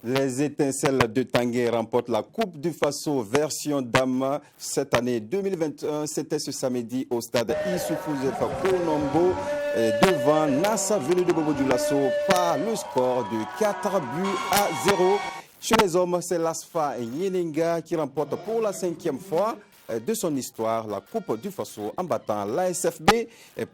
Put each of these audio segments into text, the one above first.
Les étincelles de Tanguay remportent la Coupe du Faso version dame cette année 2021. C'était ce samedi au stade Issoufou Zerfa Konombo devant Nassa venu de Bobo Dioulasso par le score de 4 buts à 0. Chez les hommes, c'est l'Asfa Yeninga qui remporte pour la 5e fois de son histoire la Coupe du Faso en battant l'ASFB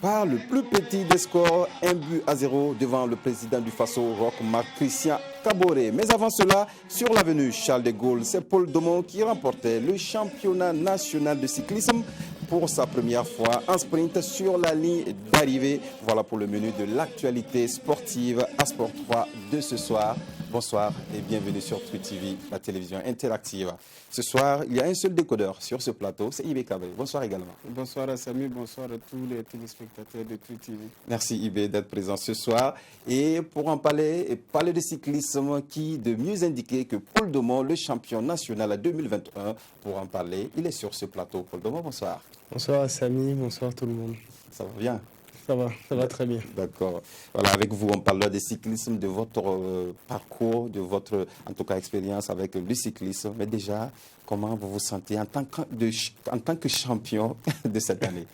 par le plus petit des scores, 1 but à 0 devant le président du Faso, Roch Marc-Christian Kaboré. Mais avant cela, sur l'avenue Charles de Gaulle, c'est Paul Domon qui remportait le championnat national de cyclisme pour sa première fois en sprint sur la ligne d'arrivée. Voilà pour le menu de l'actualité sportive à Sport 3 de ce soir. Bonsoir et bienvenue sur Truth TV, la télévision interactive. Ce soir, il y a un seul décodeur sur ce plateau, c'est Ibé Kabré. Bonsoir également. Bonsoir à Samy, bonsoir à tous les téléspectateurs de Truth TV. Merci Ibé d'être présent ce soir. Et pour en parler, de cyclisme, qui de mieux indiquer que Paul Domon, le champion national 2021. Pour en parler, il est sur ce plateau. Paul Domon, bonsoir. Bonsoir à Samy, bonsoir tout le monde. Ça va bien? Ça va très bien. D'accord. Voilà, avec vous, on parlera de cyclisme, de votre parcours, de votre, en tout cas, expérience avec le cyclisme. Mais déjà, comment vous vous sentez en tant que champion de cette année?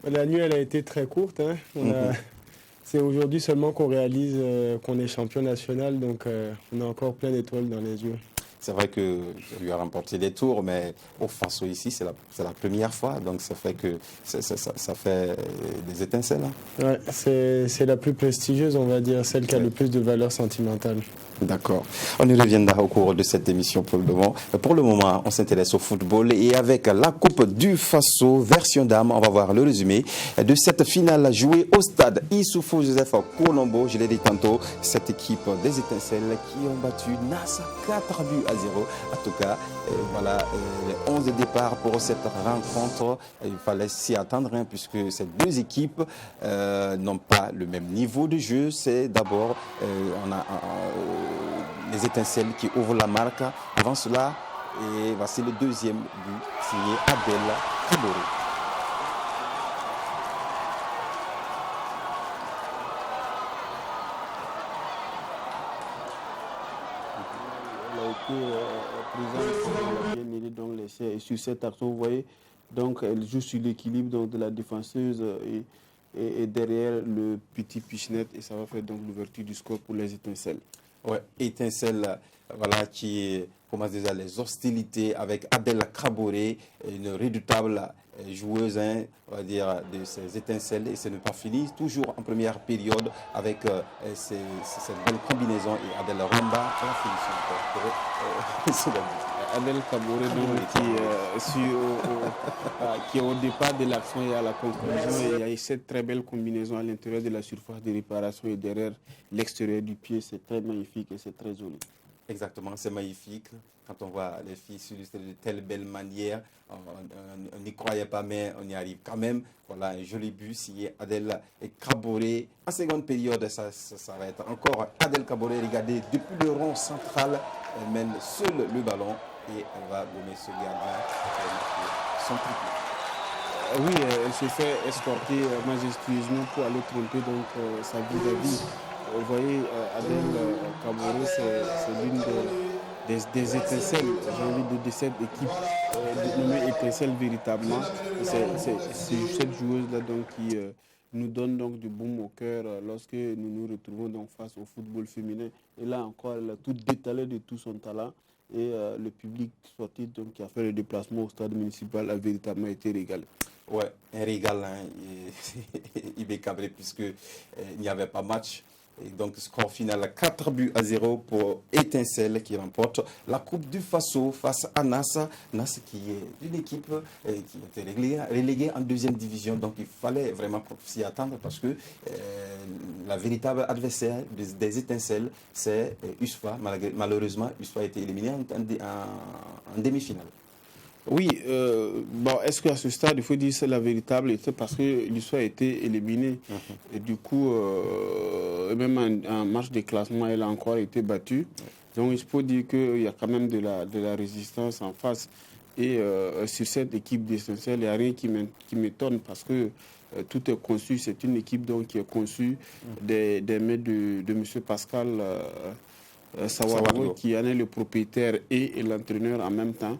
La nuit, elle a été très courte. Hein. C'est aujourd'hui seulement qu'on réalise qu'on est champion national, donc on a encore plein d'étoiles dans les yeux. C'est vrai que tu as remporté des tours, mais au Faso ici, c'est la première fois. Donc ça fait que ça fait des étincelles. Hein. Ouais, c'est la plus prestigieuse, on va dire, celle qui a le plus de valeur sentimentale. D'accord. On y reviendra au cours de cette émission pour le moment. Pour le moment, on s'intéresse au football et avec la Coupe du Faso version dame, on va voir le résumé de cette finale jouée au stade Issoufou Joseph Konombo. Je l'ai dit tantôt, cette équipe des étincelles qui ont battu Nassa 4 buts à 0. En tout cas, voilà les 11 départs pour cette rencontre. Il fallait s'y attendre hein, puisque ces deux équipes n'ont pas le même niveau de jeu. C'est d'abord, on a les étincelles qui ouvrent la marque. Avant cela, et voici le deuxième but signé Abel Kaboré. Elle a été présente, bien aidée donc l'essai. Et sur cette action, vous voyez, donc elle joue sur l'équilibre de la défenseuse et derrière le petit Pichenette et ça va faire donc l'ouverture du score pour les étincelles. Ouais, étincelle, voilà, qui commence déjà les hostilités avec Abel Kaboré, une redoutable joueuse, hein, on va dire, de ces étincelles. Et ce n'est pas fini, toujours en première période avec cette belle combinaison et Adel Rumba qui a fini son encore. Adel Kaboré qui est au départ de l'action et à la conclusion. Il y a cette très belle combinaison à l'intérieur de la surface de réparation et derrière l'extérieur du pied. C'est très magnifique et c'est très joli. Exactement, c'est magnifique. Quand on voit les filles s'illustrer de telle belle manière, on n'y croyait pas, mais on y arrive quand même. Voilà, un joli but signé Adel Kaboré. En seconde période, ça va être encore Adel Kaboré. Regardez, depuis le rond central, elle mène seul le ballon et elle va gommer ce gardien son triplé. Oui, elle se fait escorter majestueusement pour aller tromper donc, sa vis-à-vis. Vous voyez, Adel Kaboré, c'est l'une des étincelles, j'ai envie de dire, de cette équipe nommée étincelle véritablement. C'est cette joueuse-là donc, qui nous donne donc du baume au cœur lorsque nous nous retrouvons donc face au football féminin. Et là encore, elle a tout détalé de tout son talent. Et le public sorti donc, qui a fait le déplacement au stade municipal a véritablement été régalé. Ouais, un régal, hein, Ibé Kabré, puisqu'il n'y avait pas match. Et donc, score final 4 buts à 0 pour Étincelle qui remporte la Coupe du Faso face à Nassa. Nassa qui est une équipe qui a été reléguée en deuxième division. Donc, il fallait vraiment s'y attendre parce que la véritable adversaire des Étincelles, c'est USFA. Malheureusement, USFA a été éliminé en demi-finale. Oui, bon, est-ce qu'à ce stade, il faut dire que c'est la véritable, parce que l'histoire a été éliminée. Et du coup, même en match de classement, elle a encore été battue. Donc, il faut dire qu'il y a quand même de la résistance en face. Et sur cette équipe d'Essentiel, il n'y a rien qui m'étonne parce que tout est conçu. C'est une équipe donc, qui est conçue des mains de M. Pascal Sawargo, qui en est le propriétaire et l'entraîneur en même temps.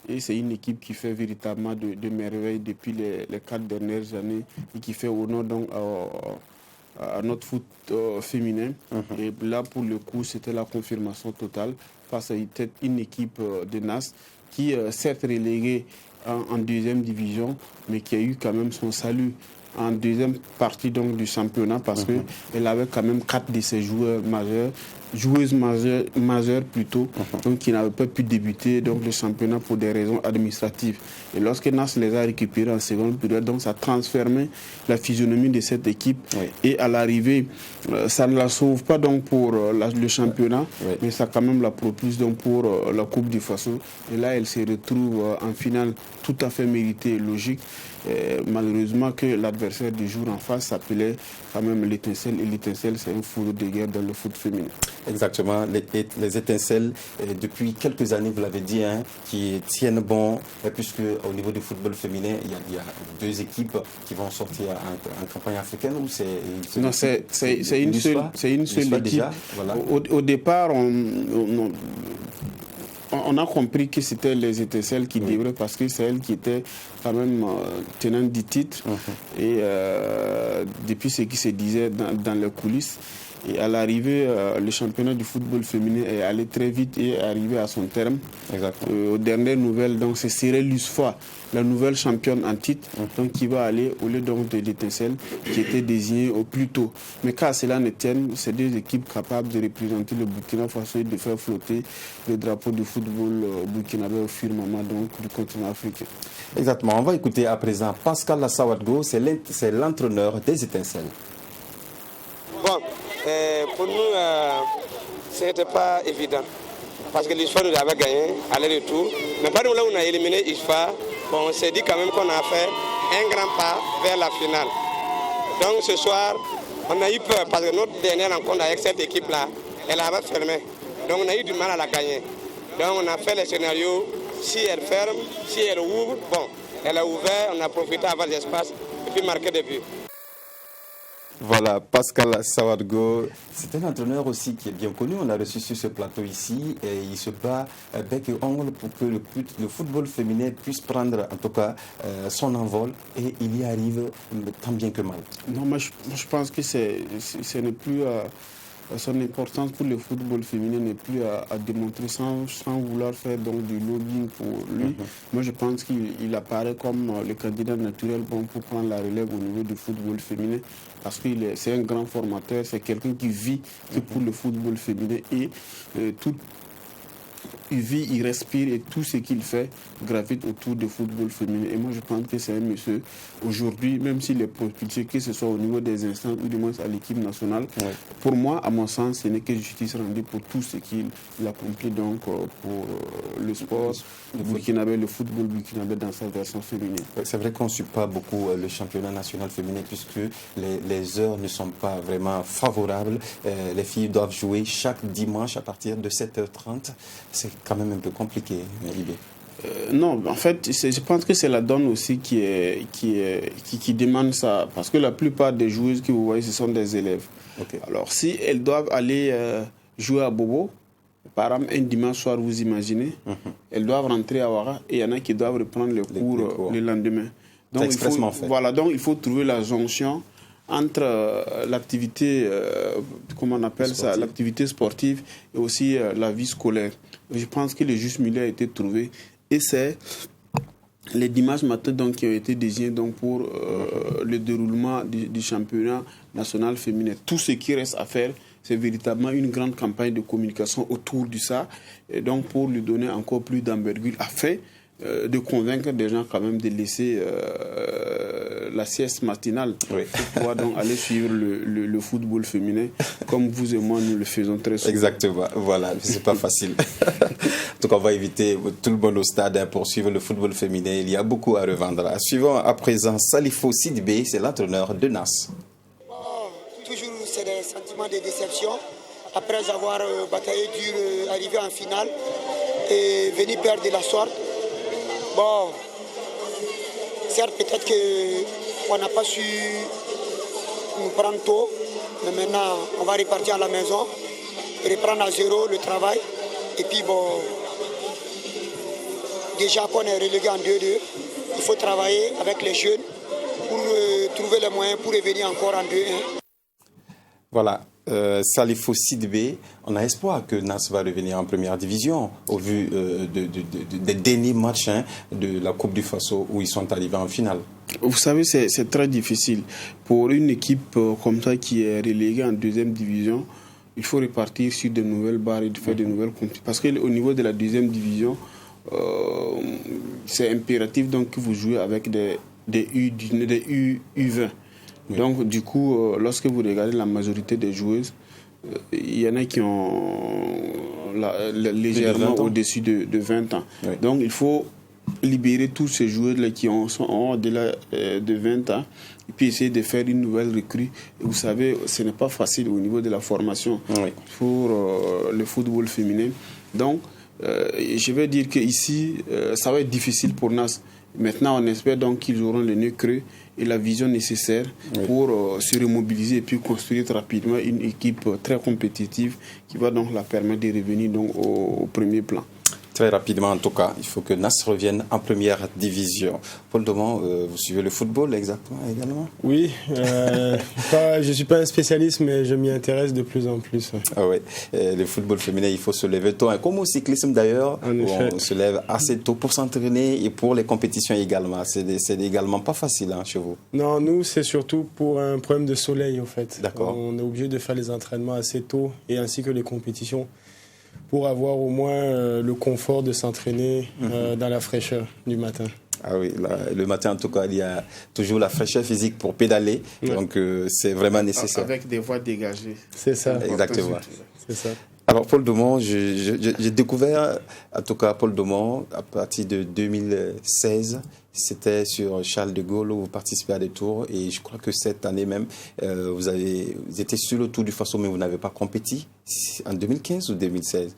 Et c'est une équipe qui fait véritablement de merveilles depuis les 4 dernières années et qui fait honneur donc à notre foot féminin. Et là, pour le coup, c'était la confirmation totale face à une équipe de NAS qui, certes reléguée en deuxième division, mais qui a eu quand même son salut en deuxième partie donc, du championnat parce qu'elle avait quand même 4 de ses joueuses majeures plutôt, donc qui n'avaient pas pu débuter donc, le championnat pour des raisons administratives. Et lorsque Nas les a récupérées en seconde période, donc ça a transformé la physionomie de cette équipe. Et à l'arrivée, ça ne la sauve pas donc pour le championnat, mais ça quand même la propulse donc pour la Coupe du Faso. Et là, elle se retrouve en finale tout à fait méritée et logique. Malheureusement que l'adversaire du jour en face s'appelait quand même l'Étincelle, et l'Étincelle c'est un foudre de guerre dans le foot féminin. Exactement, les Étincelles depuis quelques années, vous l'avez dit, qui tiennent bon, puisque au niveau du football féminin, il y a 2 équipes qui vont sortir en campagne africaine, ou c'est une seule équipe. Déjà, voilà. Au départ, on a compris que c'était les Étincelles qui livraient parce que c'est elles qui étaient quand même tenantes du titre. Et depuis ce qui se disait dans les coulisses, et à l'arrivée, le championnat du football féminin est allé très vite et est arrivé à son terme. Aux dernières nouvelles, donc c'est Cyril Lusfoy, la nouvelle championne en titre, donc qui va aller au lieu donc de l'Étincelle qui était désignée au plus tôt. Mais qu'à cela ne tienne, c'est 2 équipes capables de représenter le Burkina Faso et de faire flotter le drapeau du football burkinabé au firmament donc du continent africain. Exactement. On va écouter à présent Pascal Sawargo, c'est l'entraîneur des Étincelles. Bon, pour nous, ce n'était pas évident. Parce que l'ISFA nous avait gagné, aller-retour. Mais par nous, là où on a éliminé l'ISFA, bon, on s'est dit quand même qu'on a fait un grand pas vers la finale. Donc ce soir, on a eu peur parce que notre dernière rencontre avec cette équipe-là, elle avait fermé. Donc on a eu du mal à la gagner. Donc on a fait le scénario, si elle ferme, si elle ouvre, bon, elle a ouvert, on a profité avant l'espace et puis marqué des buts. Voilà, Pascal Sawargo, c'est un entraîneur aussi qui est bien connu. On l'a reçu sur ce plateau ici et il se bat bec et ongle pour que le football féminin puisse prendre en tout cas son envol, et il y arrive tant bien que mal. Non, moi je pense que ce n'est plus son importance pour le football féminin n'est plus à démontrer sans vouloir faire donc du lobbying pour lui. Moi je pense qu'il apparaît comme le candidat naturel pour prendre la relève au niveau du football féminin, parce que c'est un grand formateur, c'est quelqu'un qui vit pour le football féminin et il vit, il respire et tout ce qu'il fait gravite autour du football féminin. Et moi, je pense que c'est un monsieur, aujourd'hui, même s'il est propulsé, que ce soit au niveau des instances ou du moins à l'équipe nationale, pour moi, à mon sens, ce n'est que justice rendue pour tout ce qu'il accomplit donc pour le sport burkinabé, le football burkinabé dans sa version féminine. C'est vrai qu'on ne suit pas beaucoup le championnat national féminin puisque les heures ne sont pas vraiment favorables. Les filles doivent jouer chaque dimanche à partir de 7h30. C'est quand même un peu compliqué, Libé. Non, en fait, je pense que c'est la donne aussi qui demande ça. Parce que la plupart des joueuses que vous voyez, ce sont des élèves. Alors, si elles doivent aller jouer à Bobo, par exemple, un dimanche soir, vous imaginez, elles doivent rentrer à Ouara et il y en a qui doivent reprendre les cours le lendemain. Donc, donc, il faut trouver la jonction entre l'activité, comment on appelle ça, l'activité sportive et aussi la vie scolaire. Je pense que le juste milieu a été trouvé et c'est les dimanches matins donc, qui ont été désignés donc, pour le déroulement du championnat national féminin. Tout ce qui reste à faire, c'est véritablement une grande campagne de communication autour de ça, et donc pour lui donner encore plus d'envergure afin de convaincre des gens quand même de laisser la sieste matinale pour pouvoir donc aller suivre le football féminin comme vous et moi nous le faisons très souvent. Exactement, voilà, c'est pas facile. Donc on va éviter tout le monde au stade pour suivre le football féminin, il y a beaucoup à revendre. Suivons à présent Salifo Sidibé, c'est l'entraîneur de NAS. Toujours c'est des sentiments de déception après avoir bataillé dur, arrivé en finale et venir perdre de la sorte. Bon, certes, peut-être qu'on n'a pas su nous prendre tôt, mais maintenant, on va repartir à la maison reprendre à zéro le travail. Et puis bon, déjà qu'on est relégué en 2-2, il faut travailler avec les jeunes pour trouver les moyens pour revenir encore en 2-1. Voilà, Salifou Sidibé, on a espoir que Nas va revenir en première division au vu des derniers matchs de la Coupe du Faso où ils sont arrivés en finale. Vous savez, c'est très difficile. Pour une équipe comme ça qui est reléguée en deuxième division, il faut repartir sur de nouvelles barres et de faire de nouvelles compétitions. Parce qu'au niveau de la deuxième division, c'est impératif donc, que vous jouez avec des U20. Oui. Donc, du coup, lorsque vous regardez la majorité des joueuses, il y en a qui ont légèrement au-dessus de 20 ans. Oui. Donc, il faut libérer tous ces joueurs-là qui sont au-delà de 20 ans et puis essayer de faire une nouvelle recrue. Et vous savez, ce n'est pas facile au niveau de la formation pour le football féminin. Donc, je vais dire qu'ici, ça va être difficile pour Nas. Maintenant, on espère donc qu'ils auront le nez creux et la vision nécessaire pour se remobiliser et puis construire rapidement une équipe très compétitive qui va donc la permettre de revenir donc au premier plan. Très rapidement, en tout cas, il faut que Nas revienne en première division. Paul Domon, vous suivez le football exactement également? Oui, je ne suis pas un spécialiste, mais je m'y intéresse de plus en plus. Ah ouais. Le football féminin, il faut se lever tôt. Comme au cyclisme d'ailleurs, on se lève assez tôt pour s'entraîner et pour les compétitions également. C'est également pas facile chez vous. Non, nous, c'est surtout pour un problème de soleil, en fait. D'accord. On est obligé de faire les entraînements assez tôt et ainsi que les compétitions, pour avoir au moins le confort de s'entraîner dans la fraîcheur du matin. Ah oui, le matin en tout cas, il y a toujours la fraîcheur physique pour pédaler, donc c'est vraiment nécessaire. Avec des voies dégagées. C'est ça. Exactement. C'est ça. Alors Paul Domon, j'ai découvert en tout cas Paul Domon à partir de 2016. C'était sur Charles de Gaulle où vous participez à des tours et je crois que cette année même, vous étiez sur le Tour du Faso mais vous n'avez pas compéti en 2015 ou 2016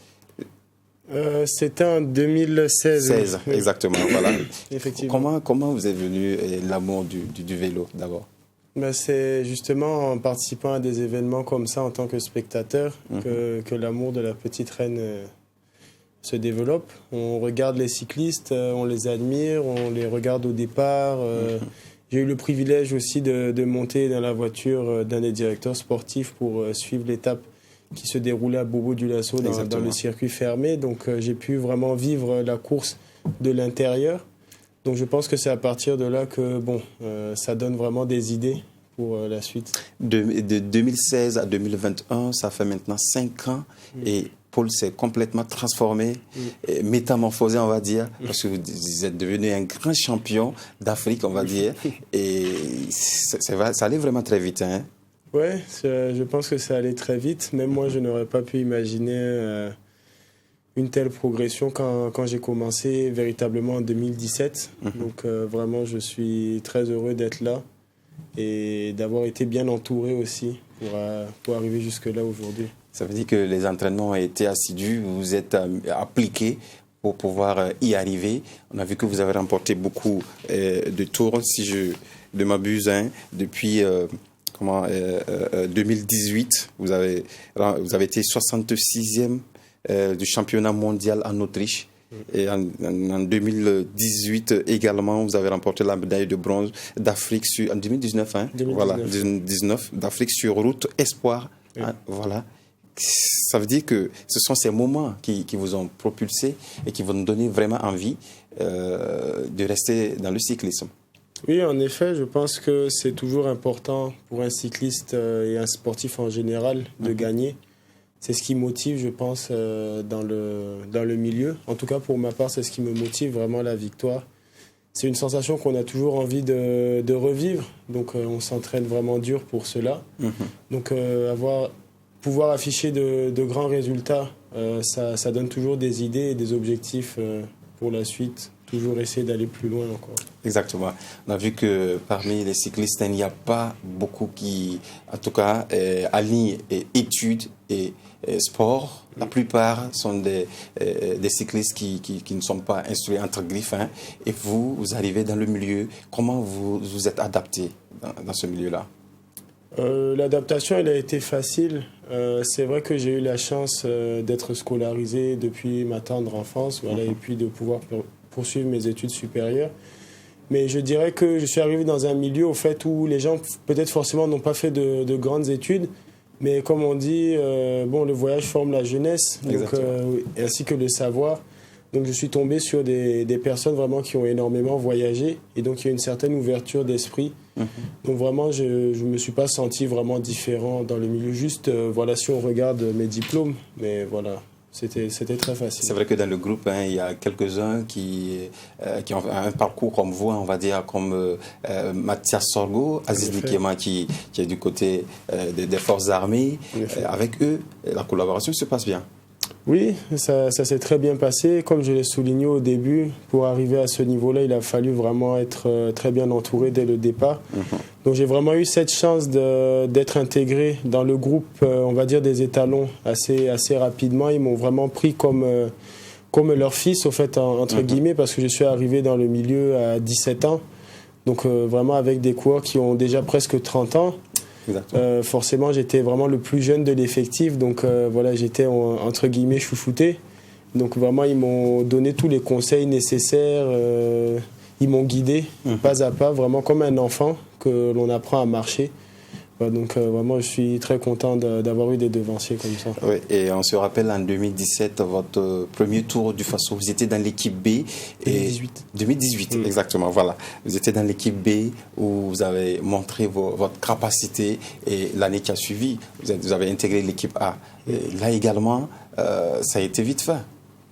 C'était en 2016. 16, oui. Exactement. Voilà. Effectivement. Comment vous est venu l'amour du vélo d'abord? C'est justement en participant à des événements comme ça en tant que spectateur que l'amour de la petite reine se développe. On regarde les cyclistes, on les admire, on les regarde au départ. J'ai eu le privilège aussi de monter dans la voiture d'un des directeurs sportifs pour suivre l'étape qui se déroulait à Bobo-Dioulasso dans le circuit fermé. Donc j'ai pu vraiment vivre la course de l'intérieur. Donc je pense que c'est à partir de là que ça donne vraiment des idées pour la suite. De 2016 à 2021, ça fait maintenant 5 ans et Paul s'est complètement transformé, métamorphosé, on va dire, parce que vous êtes devenu un grand champion d'Afrique, on va dire, et ça allait vraiment très vite. Hein? Oui, je pense que ça allait très vite. Même moi, je n'aurais pas pu imaginer une telle progression quand j'ai commencé véritablement en 2017. Donc vraiment, je suis très heureux d'être là et d'avoir été bien entouré aussi pour arriver jusque-là aujourd'hui. Ça veut dire que les entraînements ont été assidus, vous vous êtes appliqués pour pouvoir y arriver. On a vu que vous avez remporté beaucoup de tours, si je ne m'abuse, depuis 2018. Vous avez été 66e du championnat mondial en Autriche. Et en 2018 également, vous avez remporté la médaille de bronze d'Afrique en 2019. 2019. Voilà, 2019 d'Afrique sur route espoir. Voilà. Ça veut dire que ce sont ces moments qui vous ont propulsé et qui vont nous donner vraiment envie de rester dans le cyclisme. Oui, en effet, je pense que c'est toujours important pour un cycliste et un sportif en général de gagner. C'est ce qui motive, je pense, dans le milieu. En tout cas, pour ma part, c'est ce qui me motive vraiment, la victoire. C'est une sensation qu'on a toujours envie de revivre. Donc, on s'entraîne vraiment dur pour cela. Donc, pouvoir afficher de grands résultats, ça donne toujours des idées et des objectifs pour la suite. Toujours essayer d'aller plus loin encore. Exactement. On a vu que parmi les cyclistes, il n'y a pas beaucoup qui, en tout cas, allient études et sport. La plupart sont des cyclistes qui ne sont pas instruits entre griffes. Et vous arrivez dans le milieu. Comment vous êtes adapté dans ce milieu-là? L'adaptation, elle a été facile. C'est vrai que j'ai eu la chance d'être scolarisé depuis ma tendre enfance, voilà, et puis de pouvoir poursuivre mes études supérieures. Mais je dirais que je suis arrivé dans un milieu au fait où les gens peut-être forcément n'ont pas fait de grandes études, mais comme on dit, le voyage forme la jeunesse, donc, ainsi que le savoir. Donc je suis tombé sur des personnes vraiment qui ont énormément voyagé et donc il y a une certaine ouverture d'esprit. Donc vraiment, je ne me suis pas senti vraiment différent dans le milieu. Juste, si on regarde mes diplômes, mais voilà, c'était très facile. C'est vrai que dans le groupe, il y a quelques-uns qui ont un parcours comme vous, on va dire, comme Mathias Sorgo, Aziz Likema qui est du côté des forces armées. Avec eux, la collaboration se passe bien. Oui, ça s'est très bien passé. Comme je l'ai souligné au début, pour arriver à ce niveau-là, il a fallu vraiment être très bien entouré dès le départ. Donc j'ai vraiment eu cette chance d'être intégré dans le groupe, on va dire, des étalons assez rapidement. Ils m'ont vraiment pris comme leur fils, au fait, entre guillemets, parce que je suis arrivé dans le milieu à 17 ans. Donc vraiment avec des coureurs qui ont déjà presque 30 ans. Forcément, j'étais vraiment le plus jeune de l'effectif, donc j'étais entre guillemets chouchouté. Donc vraiment, ils m'ont donné tous les conseils nécessaires, ils m'ont guidé pas à pas, vraiment comme un enfant que l'on apprend à marcher. Donc vraiment, je suis très content d'avoir eu des devanciers comme ça. Oui, et on se rappelle en 2017, votre premier Tour du Faso, vous étiez dans l'équipe B. 2018, exactement, voilà. Vous étiez dans l'équipe B où vous avez montré votre capacité et l'année qui a suivi, vous avez intégré l'équipe A. Et là également, ça a été vite fait.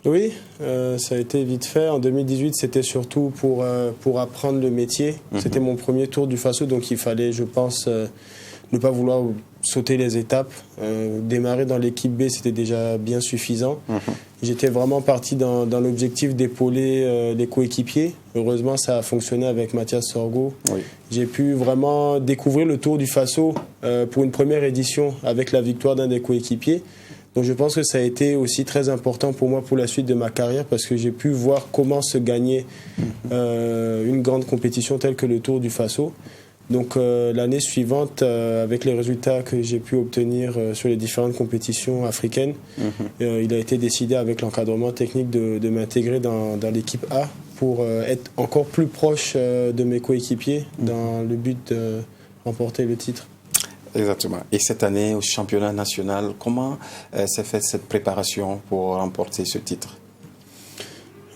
Oui, ça a été vite fait. En 2018, c'était surtout pour apprendre le métier. C'était mon premier Tour du Faso, donc il fallait, je pense, ne pas vouloir sauter les étapes. Démarrer dans l'équipe B, c'était déjà bien suffisant. J'étais vraiment parti dans l'objectif d'épauler les coéquipiers. Heureusement, ça a fonctionné avec Mathias Sorgo. Oui. J'ai pu vraiment découvrir le Tour du Faso pour une première édition avec la victoire d'un des coéquipiers. Donc je pense que ça a été aussi très important pour moi pour la suite de ma carrière parce que j'ai pu voir comment se gagner une grande compétition telle que le Tour du Faso. Donc l'année suivante, avec les résultats que j'ai pu obtenir sur les différentes compétitions africaines, il a été décidé avec l'encadrement technique de m'intégrer dans l'équipe A pour être encore plus proche de mes coéquipiers dans le but de remporter le titre. Exactement. Et cette année, au championnat national, comment s'est faite cette préparation pour remporter ce titre ?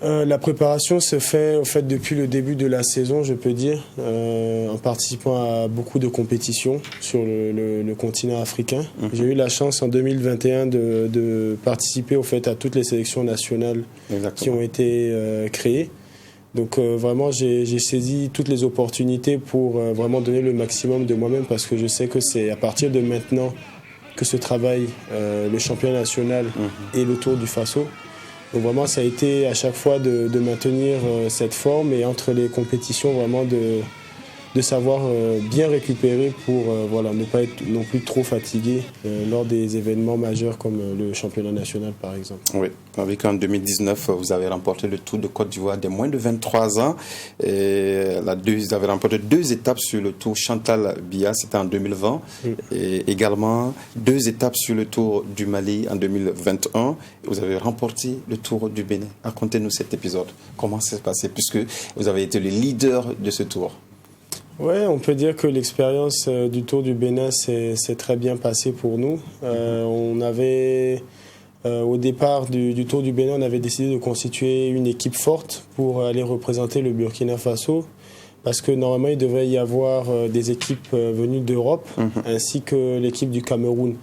La préparation se fait depuis le début de la saison, je peux dire, en participant à beaucoup de compétitions sur le continent africain. J'ai eu la chance en 2021 de participer à toutes les sélections nationales qui ont été créées. Donc vraiment, j'ai saisi toutes les opportunités pour vraiment donner le maximum de moi-même parce que je sais que c'est à partir de maintenant que se travaille le championnat national et le Tour du Faso. Donc vraiment, ça a été à chaque fois de maintenir cette forme et entre les compétitions, vraiment de savoir bien récupérer pour ne pas être non plus trop fatigué lors des événements majeurs comme le championnat national, par exemple. Oui, avec en 2019, vous avez remporté le Tour de Côte d'Ivoire des moins de 23 ans. Et vous avez remporté 2 étapes sur le Tour Chantal Biya, c'était en 2020. Et également 2 étapes sur le Tour du Mali en 2021. Et vous avez remporté le Tour du Bénin. Racontez-nous cet épisode. Comment ça s'est passé puisque vous avez été le leader de ce tour? Oui, on peut dire que l'expérience du Tour du Bénin s'est très bien passée pour nous. On avait, au départ du Tour du Bénin, on avait décidé de constituer une équipe forte pour aller représenter le Burkina Faso. Parce que normalement, il devait y avoir des équipes venues d'Europe, ainsi que l'équipe du Cameroun.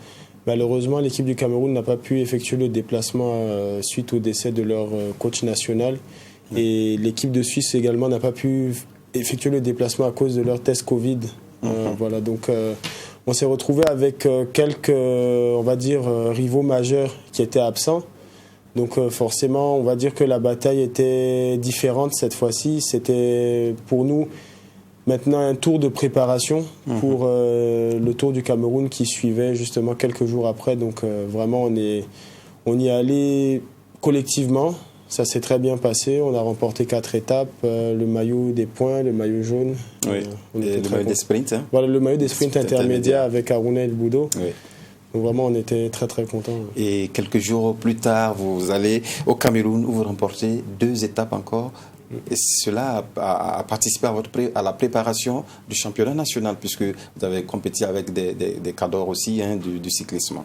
Malheureusement, l'équipe du Cameroun n'a pas pu effectuer le déplacement suite au décès de leur coach national. Et l'équipe de Suisse également n'a pas pu effectuer le déplacement à cause de leur test Covid. Donc on s'est retrouvé avec quelques, on va dire, rivaux majeurs qui étaient absents. Donc forcément, on va dire que la bataille était différente cette fois-ci. C'était pour nous maintenant un tour de préparation pour le Tour du Cameroun qui suivait justement quelques jours après. Donc vraiment, on y est allé collectivement. Ça s'est très bien passé. On a remporté 4 étapes. Le maillot des points, le maillot jaune. Oui. Et le maillot des sprints. Hein. Voilà, le maillot des sprints intermédiaires avec Aruna El Boudo. Oui. Donc vraiment, on était très très contents. Et quelques jours plus tard, vous allez au Cameroun où vous remportez 2 étapes encore. Et cela a participé à la préparation du championnat national, puisque vous avez compétit avec des cadors aussi hein, du cyclisme.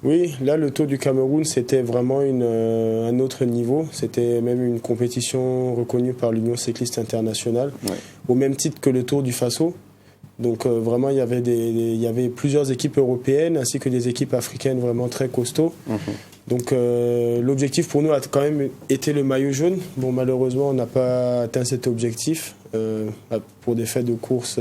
Oui, là, le Tour du Cameroun, c'était vraiment un autre niveau. C'était même une compétition reconnue par l'Union cycliste internationale, au même titre que le Tour du Faso. Donc vraiment, il y avait plusieurs équipes européennes ainsi que des équipes africaines vraiment très costauds. Donc l'objectif pour nous a quand même été le maillot jaune. Bon, malheureusement, on n'a pas atteint cet objectif pour des faits de course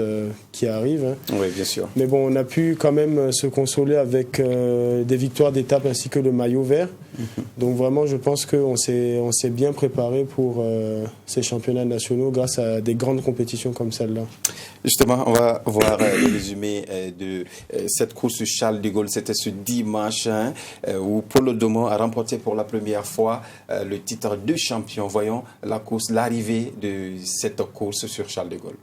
qui arrivent. Hein. Oui, bien sûr. Mais bon, on a pu quand même se consoler avec des victoires d'étape ainsi que le maillot vert. Donc vraiment, je pense qu'on s'est bien préparé pour ces championnats nationaux grâce à des grandes compétitions comme celle-là. Justement, on va voir le résumé de cette course Charles de Gaulle. C'était ce dimanche hein, où Paul Odomon a remporté pour la première fois le titre de champion. Voyons l'arrivée de cette course sur Charles de Gaulle.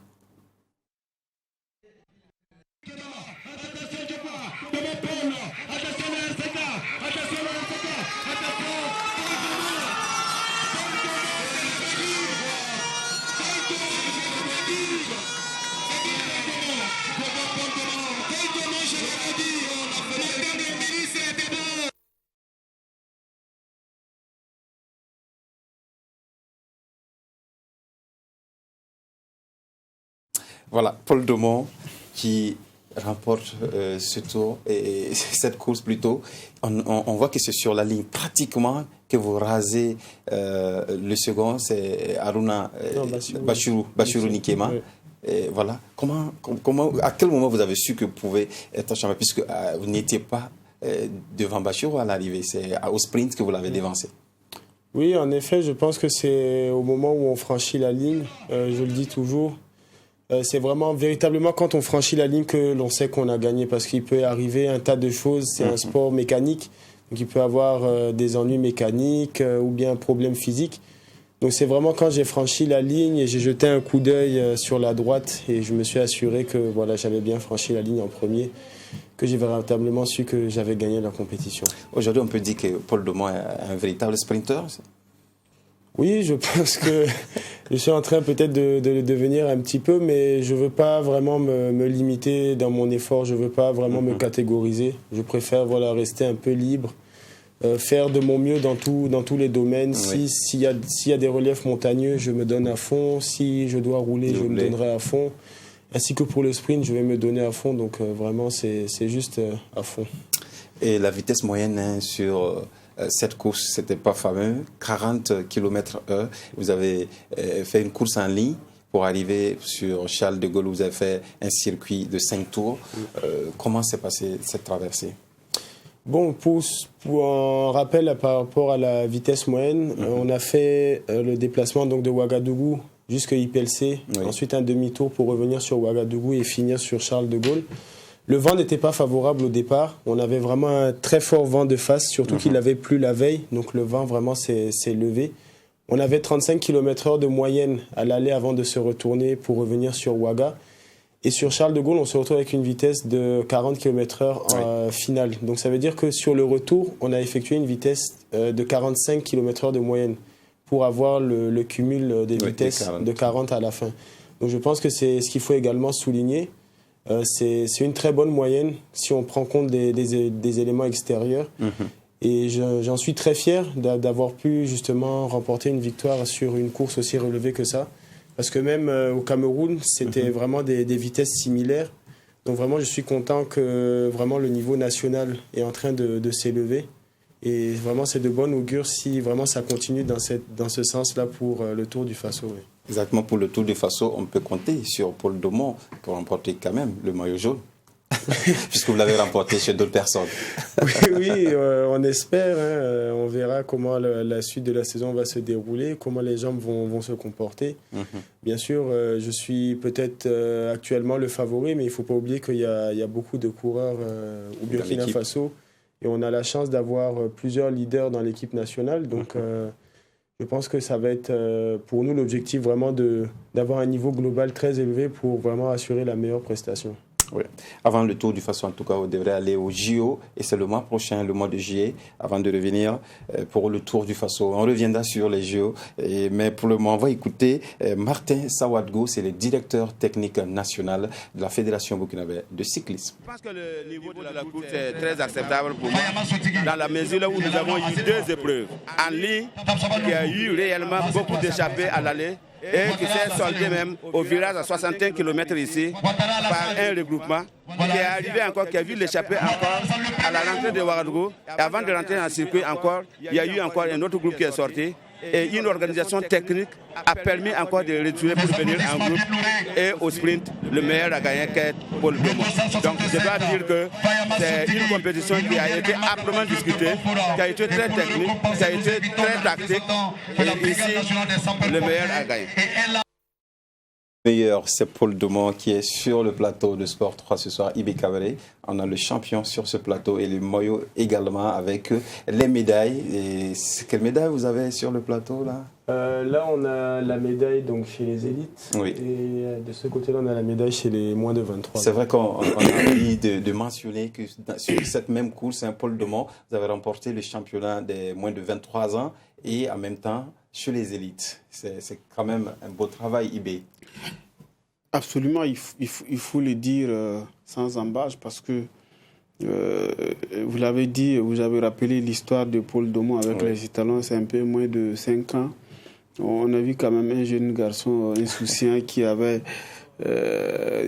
Voilà, Paul Odomon qui remporte ce tour et cette course plutôt. On voit que c'est sur la ligne pratiquement que vous rasez le second, c'est Aruna Bachirou Nikema. Oui. Et voilà, à quel moment vous avez su que vous pouvez être champion, puisque vous n'étiez pas devant Bachirou à l'arrivée, c'est au sprint que vous l'avez dévancé. Oui, en effet, je pense que c'est au moment où on franchit la ligne, je le dis toujours, c'est vraiment véritablement quand on franchit la ligne que l'on sait qu'on a gagné, parce qu'il peut arriver un tas de choses, c'est un sport mécanique, donc il peut avoir des ennuis mécaniques ou bien un problème physique. Donc c'est vraiment quand j'ai franchi la ligne et j'ai jeté un coup d'œil sur la droite et je me suis assuré que voilà, j'avais bien franchi la ligne en premier, que j'ai véritablement su que j'avais gagné la compétition. Aujourd'hui, on peut dire que Paul Odomon est un véritable sprinter. Oui, je pense que je suis en train peut-être de le devenir un petit peu, mais je ne veux pas vraiment me limiter dans mon effort, je ne veux pas vraiment me catégoriser. Je préfère rester un peu libre, faire de mon mieux dans tous les domaines. Oui. S'il y a des reliefs montagneux, je me donne à fond. Si je dois rouler, je me donnerai à fond. Ainsi que pour le sprint, je vais me donner à fond. Donc vraiment, c'est juste à fond. Et la vitesse moyenne hein, sur cette course, c'était pas fameux, 40 km/h. Vous avez fait une course en ligne pour arriver sur Charles de Gaulle. Vous avez fait un circuit de 5 tours. Comment s'est passée cette traversée? Bon, pour un rappel par rapport à la vitesse moyenne, on a fait le déplacement donc, de Ouagadougou jusqu'à IPLC, ensuite un demi-tour pour revenir sur Ouagadougou et finir sur Charles de Gaulle. Le vent n'était pas favorable au départ. On avait vraiment un très fort vent de face, surtout qu'il avait plu la veille. Donc le vent vraiment s'est levé. On avait 35 km/h de moyenne à l'aller avant de se retourner pour revenir sur Ouaga. Et sur Charles de Gaulle, on se retrouve avec une vitesse de 40 km/h en finale. Donc ça veut dire que sur le retour, on a effectué une vitesse de 45 km/h de moyenne pour avoir le cumul des vitesses de 40 à la fin. Donc je pense que c'est ce qu'il faut également souligner. C'est une très bonne moyenne si on prend compte des éléments extérieurs. Et j'en suis très fier d'avoir pu justement remporter une victoire sur une course aussi relevée que ça. Parce que même au Cameroun, c'était vraiment des vitesses similaires. Donc vraiment, je suis content que vraiment le niveau national est en train de s'élever. Et vraiment, c'est de bon augure si vraiment ça continue dans ce sens-là pour le Tour du Faso. Oui. Exactement, pour le Tour du Faso, on peut compter sur Paul Odomon pour remporter quand même le maillot jaune, puisque vous l'avez remporté chez d'autres personnes. Oui, on espère. Hein, on verra comment la suite de la saison va se dérouler, comment les gens vont se comporter. Bien sûr, je suis peut-être actuellement le favori, mais il ne faut pas oublier qu'il y a beaucoup de coureurs au Burkina Faso. Et on a la chance d'avoir plusieurs leaders dans l'équipe nationale. Donc, je pense que ça va être pour nous l'objectif vraiment d'avoir un niveau global très élevé pour vraiment assurer la meilleure prestation. Oui. Avant le Tour du Faso, en tout cas, on devrait aller au JO et c'est le mois prochain, le mois de juillet, avant de revenir pour le Tour du Faso. On reviendra sur les JO, mais pour le moment, on va écouter Martin Sawadgo, c'est le directeur technique national de la Fédération burkinabé de cyclisme. Je pense que le niveau de la course est très acceptable pour moi, dans la mesure où nous avons eu 2 épreuves en ligne, qui a eu réellement beaucoup d'échappées à l'aller, et qui s'est soldé même au virage à 61 km ici par un regroupement qui est arrivé encore, qui a vu l'échapper encore à la rentrée de Ouagadougou. Et avant de rentrer dans le circuit encore, il y a eu encore un autre groupe qui est sorti. Et une organisation technique a permis encore de retourner pour venir en groupe. Et au sprint, le meilleur a gagné qu'est Paul Domon. Donc je dois dire que c'est une compétition qui a été âprement discutée, qui a été très technique, qui a été très tactique. Et ici, le meilleur a gagné. Le meilleur, c'est Paul Domon qui est sur le plateau de Sport 3 ce soir, Ibé Kabaré. On a le champion sur ce plateau et le maillot également avec les médailles. Et quelle médaille vous avez sur le plateau là? Là, on a la médaille donc, chez les élites. Oui. Et de ce côté-là, on a la médaille chez les moins de 23. C'est vrai qu'on a envie de mentionner que sur cette même course, Paul Domon, vous avez remporté le championnat des moins de 23 ans et en même temps chez les élites. C'est quand même un beau travail, Ibé. Absolument, il faut le dire sans embâche parce que vous l'avez dit, vous avez rappelé l'histoire de Paul Domon avec les Étalons, c'est un peu moins de 5 ans. On a vu quand même un jeune garçon insouciant qui avait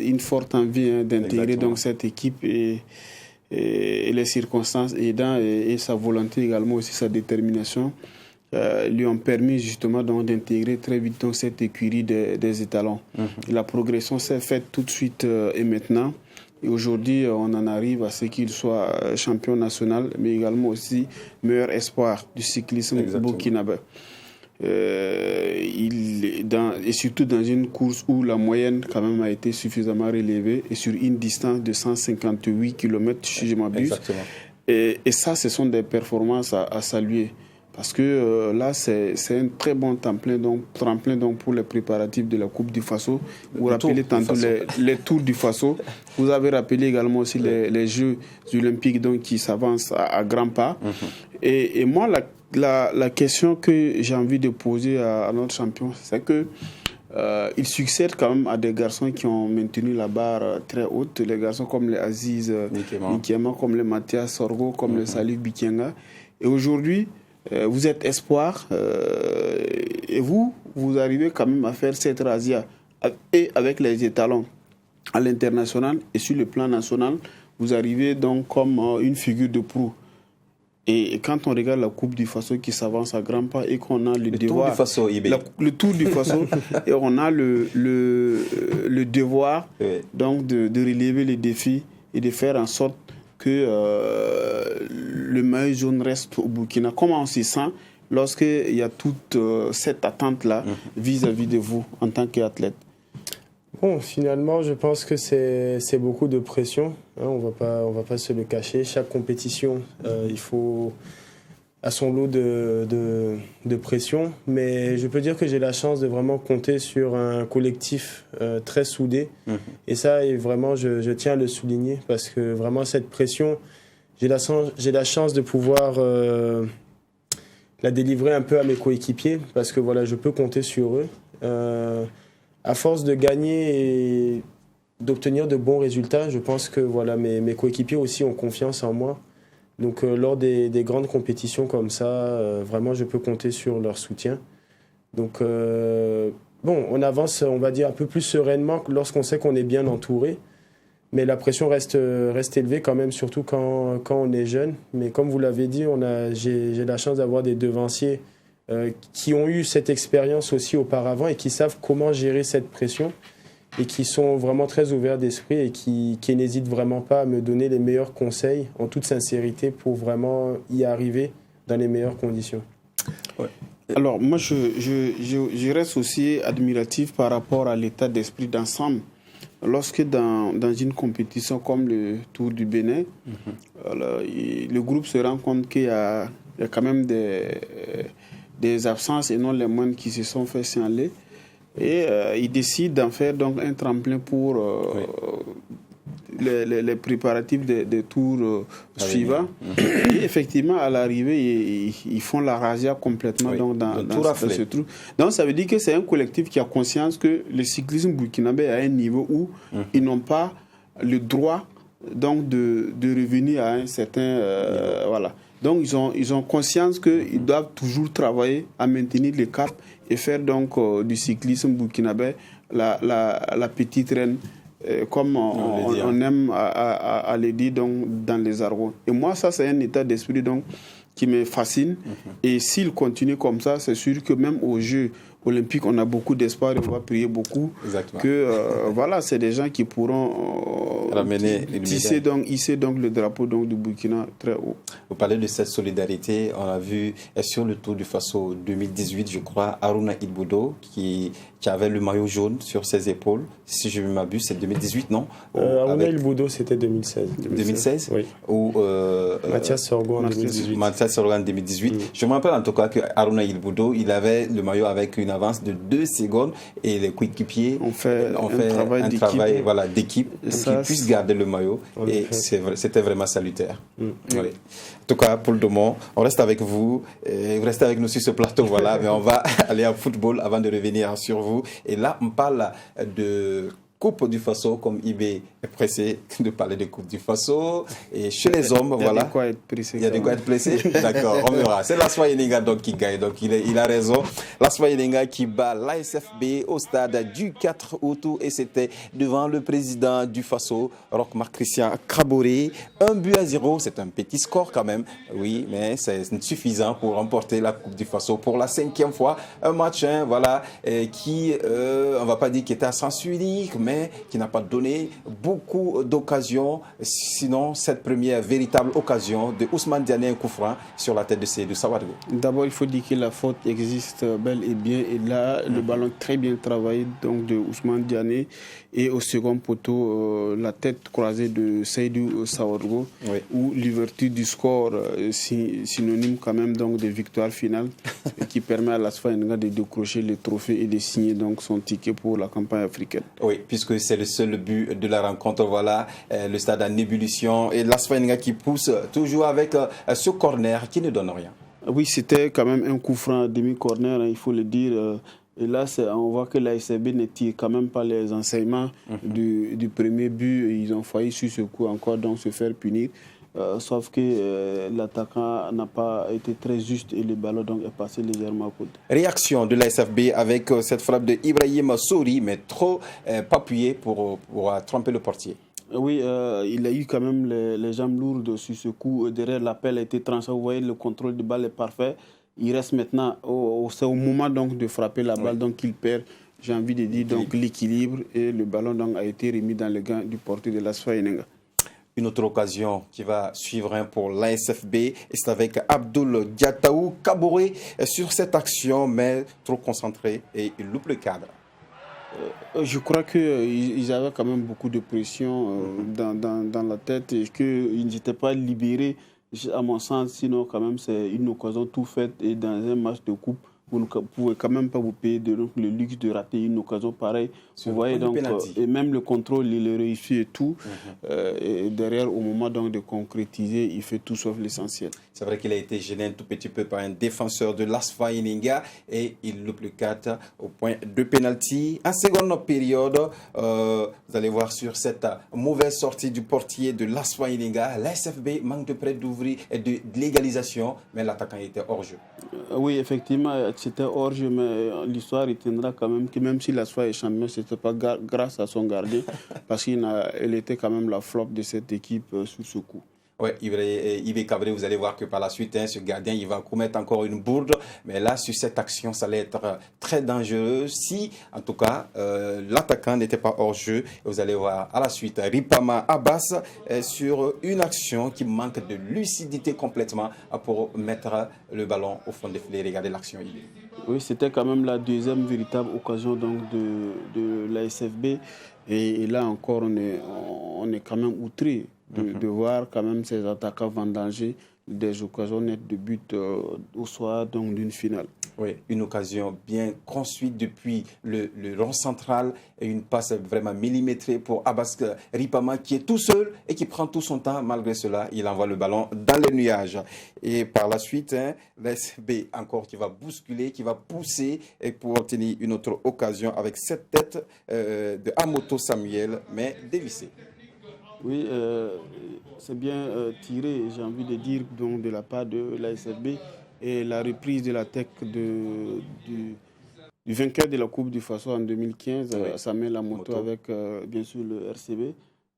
une forte envie d'intégrer donc cette équipe et les circonstances aidant et sa volonté également aussi sa détermination lui ont permis justement d'intégrer très vite donc cette écurie des Étalons. La progression s'est faite tout de suite et maintenant. Et aujourd'hui, on en arrive à ce qu'il soit champion national, mais également aussi meilleur espoir du cyclisme burkinabé. Et surtout dans une course où la moyenne quand même a été suffisamment relevée et sur une distance de 158 km, si je m'abuse. Et ça, ce sont des performances à saluer. Parce que là, c'est un très bon tremplin donc pour les préparatifs de la Coupe du Faso. Vous rappelez tantôt les Tours du Faso. Vous avez rappelé également aussi les Jeux olympiques donc, qui s'avancent à grands pas. Et moi, la question que j'ai envie de poser à notre champion, c'est que il succède quand même à des garçons qui ont maintenu la barre très haute. Les garçons comme les Aziz Nikema, comme les Mathias Sorgo, comme le Salif Bikenga. Et aujourd'hui, vous êtes espoir et vous arrivez quand même à faire cette razzia et avec les étalons à l'international et sur le plan national, vous arrivez donc comme une figure de proue. Et quand on regarde la Coupe du Faso qui s'avance à grands pas et qu'on a le devoir... Tour du Faso, le Tour du Faso, et on a le devoir donc de relever les défis et de faire en sorte que le maillot jaune reste au Burkina. Comment on se sent lorsqu'il y a toute cette attente-là vis-à-vis de vous en tant qu'athlète? Bon, finalement, je pense que c'est beaucoup de pression. Hein, on va pas se le cacher. Chaque compétition, il faut à son lot de pression. Mais je peux dire que j'ai la chance de vraiment compter sur un collectif très soudé. Et ça, et vraiment, je tiens à le souligner parce que vraiment, cette pression, j'ai la chance de pouvoir la délivrer un peu à mes coéquipiers parce que voilà, je peux compter sur eux. À force de gagner et d'obtenir de bons résultats, je pense que voilà, mes coéquipiers aussi ont confiance en moi. Donc lors des grandes compétitions comme ça, vraiment je peux compter sur leur soutien. Donc bon, on avance, on va dire, un peu plus sereinement lorsqu'on sait qu'on est bien entouré. Mais la pression reste élevée quand même, surtout quand on est jeune. Mais comme vous l'avez dit, j'ai la chance d'avoir des devanciers qui ont eu cette expérience aussi auparavant et qui savent comment gérer cette pression et qui sont vraiment très ouverts d'esprit et qui n'hésitent vraiment pas à me donner les meilleurs conseils en toute sincérité pour vraiment y arriver dans les meilleures conditions. Ouais. Alors moi je reste aussi admiratif par rapport à l'état d'esprit d'ensemble. Lorsque dans une compétition comme le Tour du Bénin, le groupe se rend compte qu'il y a quand même des absences et non les moindres qui se sont fait signaler. Et il décide d'en faire donc un tremplin pour les préparatifs des tours suivants. Et effectivement, à l'arrivée, ils font la razzia complètement donc, dans ce trou. Donc ça veut dire que c'est un collectif qui a conscience que le cyclisme burkinabé est à un niveau où ils n'ont pas le droit donc, de revenir à un certain... voilà. Donc ils ont conscience qu'ils doivent toujours travailler à maintenir le cap et faire donc du cyclisme burkinabé la petite reine, comme on aime à le dire donc, dans les argots. Et moi, ça, c'est un état d'esprit donc, qui me fascine. Et s'il continue comme ça, c'est sûr que même aux Jeux olympiques, on a beaucoup d'espoir et on va prier beaucoup. Exactement. Que voilà, c'est des gens qui pourront hisser donc le drapeau donc, du Burkina très haut. Vous parlez de cette solidarité. On a vu sur le Tour du Faso 2018, je crois, Haruna Ilboudo qui avait le maillot jaune sur ses épaules. Si je ne m'abuse, c'est 2018, non? Haruna Ilboudo, c'était 2016. 2016 oui. Ou Mathias Sorgo en 2018. Mathias Sorgo en 2018. Je me rappelle en tout cas que Haruna Ilboudo, il avait le maillot avec une avance de 2 secondes et les coéquipiers ont fait un travail voilà, d'équipe pour qu'ils puissent garder le maillot. Et c'était vraiment salutaire. Oui. En tout cas, pour le moment, on reste avec vous. Vous restez avec nous sur ce plateau, voilà, mais on va aller au football avant de revenir sur vous. Et là, on parle de Coupe du Faso, comme IB est pressé de parler de Coupe du Faso. Et chez les hommes, voilà. Il y a de quoi être pressé. Il y a de quoi être pressé. D'accord, on verra. C'est l'Aswa Elenga donc qui gagne. Donc il a raison. L'Aswa Elenga qui bat l'ASFB au stade du 4 août. Et c'était devant le président du Faso, Roch-Marc Christian Kaboré. 1-0. C'est un petit score quand même. Oui, mais c'est suffisant pour remporter la Coupe du Faso pour la 5e fois. Un match, voilà, qui, on ne va pas dire qu'il était à sens unique, mais qui n'a pas donné beaucoup d'occasions. Sinon, cette première véritable occasion de Ousmane Diané, un coup franc sur la tête de Seydou Sawadou. D'abord, il faut dire que la faute existe bel et bien. Et là, le ballon très bien travaillé donc, de Ousmane Diané. Et au second poteau, la tête croisée de Seydou Sawadou, où l'ouverture du score, synonyme quand même donc, de victoire finale, qui permet à l'Asfa Elenga de décrocher le trophée et de signer donc, son ticket pour la campagne africaine. Oui, puisque c'est le seul but de la rencontre. Voilà, le stade en ébullition et l'Asfa Elenga qui pousse toujours avec ce corner qui ne donne rien. Oui, c'était quand même un coup franc demi-corner, il faut le dire. Et là, on voit que l'ASB ne tire quand même pas les enseignements du premier but. Ils ont failli sur ce coup encore donc se faire punir. Sauf que l'attaquant n'a pas été très juste et le ballon donc est passé légèrement à côté. Réaction de l'ASFB avec cette frappe de Ibrahim Souri, mais trop pas appuyée pour tromper le portier. Oui, il a eu quand même les jambes lourdes sur ce coup. Derrière, l'appel a été tranché. Vous voyez, le contrôle de balle est parfait. Il reste maintenant, c'est au moment donc, de frapper la balle donc qu'il perd. J'ai envie de dire donc l'équilibre et le ballon donc, a été remis dans le gant du portier de l'Asfa Elenga. Une autre occasion qui va suivre pour l'ASFB, et c'est avec Abdoul Diataou Kaboré sur cette action, mais trop concentré et il loupe le cadre. Je crois qu'ils avaient quand même beaucoup de pression dans la tête et qu'ils n'étaient pas libérés, à mon sens, sinon quand même c'est une occasion tout faite et dans un match de coupe, vous ne pouvez quand même pas vous payer le luxe de rater une occasion pareille. Vous voyez donc, et même le contrôle, il est réussi et tout. Et derrière, au moment donc de concrétiser, il fait tout sauf l'essentiel. C'est vrai qu'il a été gêné un tout petit peu par un défenseur de l'Asfa Elenga et il loupe le 4 au point de pénalty. En seconde période, vous allez voir sur cette mauvaise sortie du portier de l'Asfa Elenga, l'ASFB manque de près d'ouvrir et de l'égalisation, mais l'attaquant était hors jeu. Oui, effectivement, c'était hors jeu, mais l'histoire retiendra quand même que même si l'Asfa est champion, ce n'était pas grâce à son gardien, parce qu'il était quand même la flop de cette équipe sur ce coup. Oui, Yves Cabré, vous allez voir que par la suite, ce gardien, il va commettre encore une bourde. Mais là, sur cette action, ça allait être très dangereux si, en tout cas, l'attaquant n'était pas hors jeu. Vous allez voir à la suite Ripama Abbas sur une action qui manque de lucidité complètement pour mettre le ballon au fond des filets. Regardez l'action. Oui, c'était quand même la deuxième véritable occasion donc, de l'ASFB. Et là encore, on est quand même outré de voir quand même ces attaquants vendanger des occasions nettes de but au soir d'une finale. Oui, une occasion bien construite depuis le rond central et une passe vraiment millimétrée pour Abbas Ripama qui est tout seul et qui prend tout son temps. Malgré cela, il envoie le ballon dans les nuages. Et par la suite, l'ASB encore qui va bousculer, qui va pousser et pour obtenir une autre occasion avec cette tête de Amoto Samuel, mais dévissée. Oui, c'est bien tiré, j'ai envie de dire, donc, de la part de l'ASFB. Et la reprise de la tête du vainqueur de la Coupe du Faso en 2015, Samuel Amoto, avec bien sûr le RCB.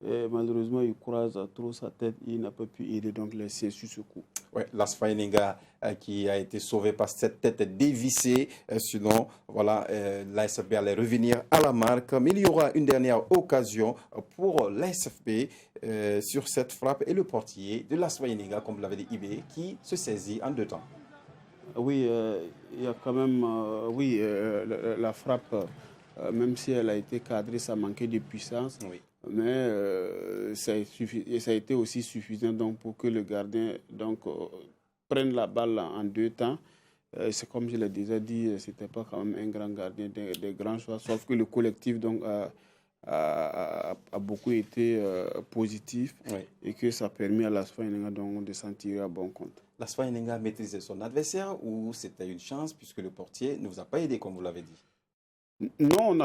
Et malheureusement, il croise trop sa tête, il n'a pas pu aider donc laisser sur ce coup. Oui, l'Asfa Eninga qui a été sauvé par cette tête dévissée. Sinon, voilà, l'ASFB allait revenir à la marque. Mais il y aura une dernière occasion pour l'ASFB sur cette frappe et le portier de l'Asfa Eninga, comme l'avait dit Ibé, qui se saisit en 2 temps. Oui, il y a quand même, la frappe, même si elle a été cadrée, ça manquait de puissance. Oui. Mais ça a été aussi suffisant donc, pour que le gardien prenne la balle en 2 temps. C'est comme je l'ai déjà dit, ce n'était pas quand même un grand gardien des grands choix, sauf que le collectif donc, a beaucoup été positif et que ça a permis à l'Asfa Eninga de s'en tirer à bon compte. L'Asfa Eninga maîtrisait son adversaire ou c'était une chance puisque le portier ne vous a pas aidé comme vous l'avez dit? Non,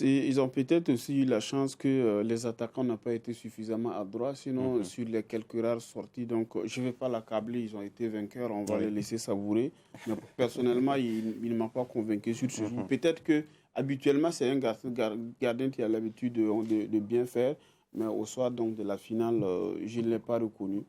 ils ont peut-être aussi eu la chance que les attaquants n'ont pas été suffisamment adroits. Sinon, sur les quelques rares sorties, donc je ne vais pas l'accabler, ils ont été vainqueurs, on va les laisser savourer. Mais personnellement, il ne m'a pas convaincu sur ce jour. Peut-être que habituellement, c'est un gardien qui a l'habitude de bien faire, mais au soir donc, de la finale, je ne l'ai pas reconnu.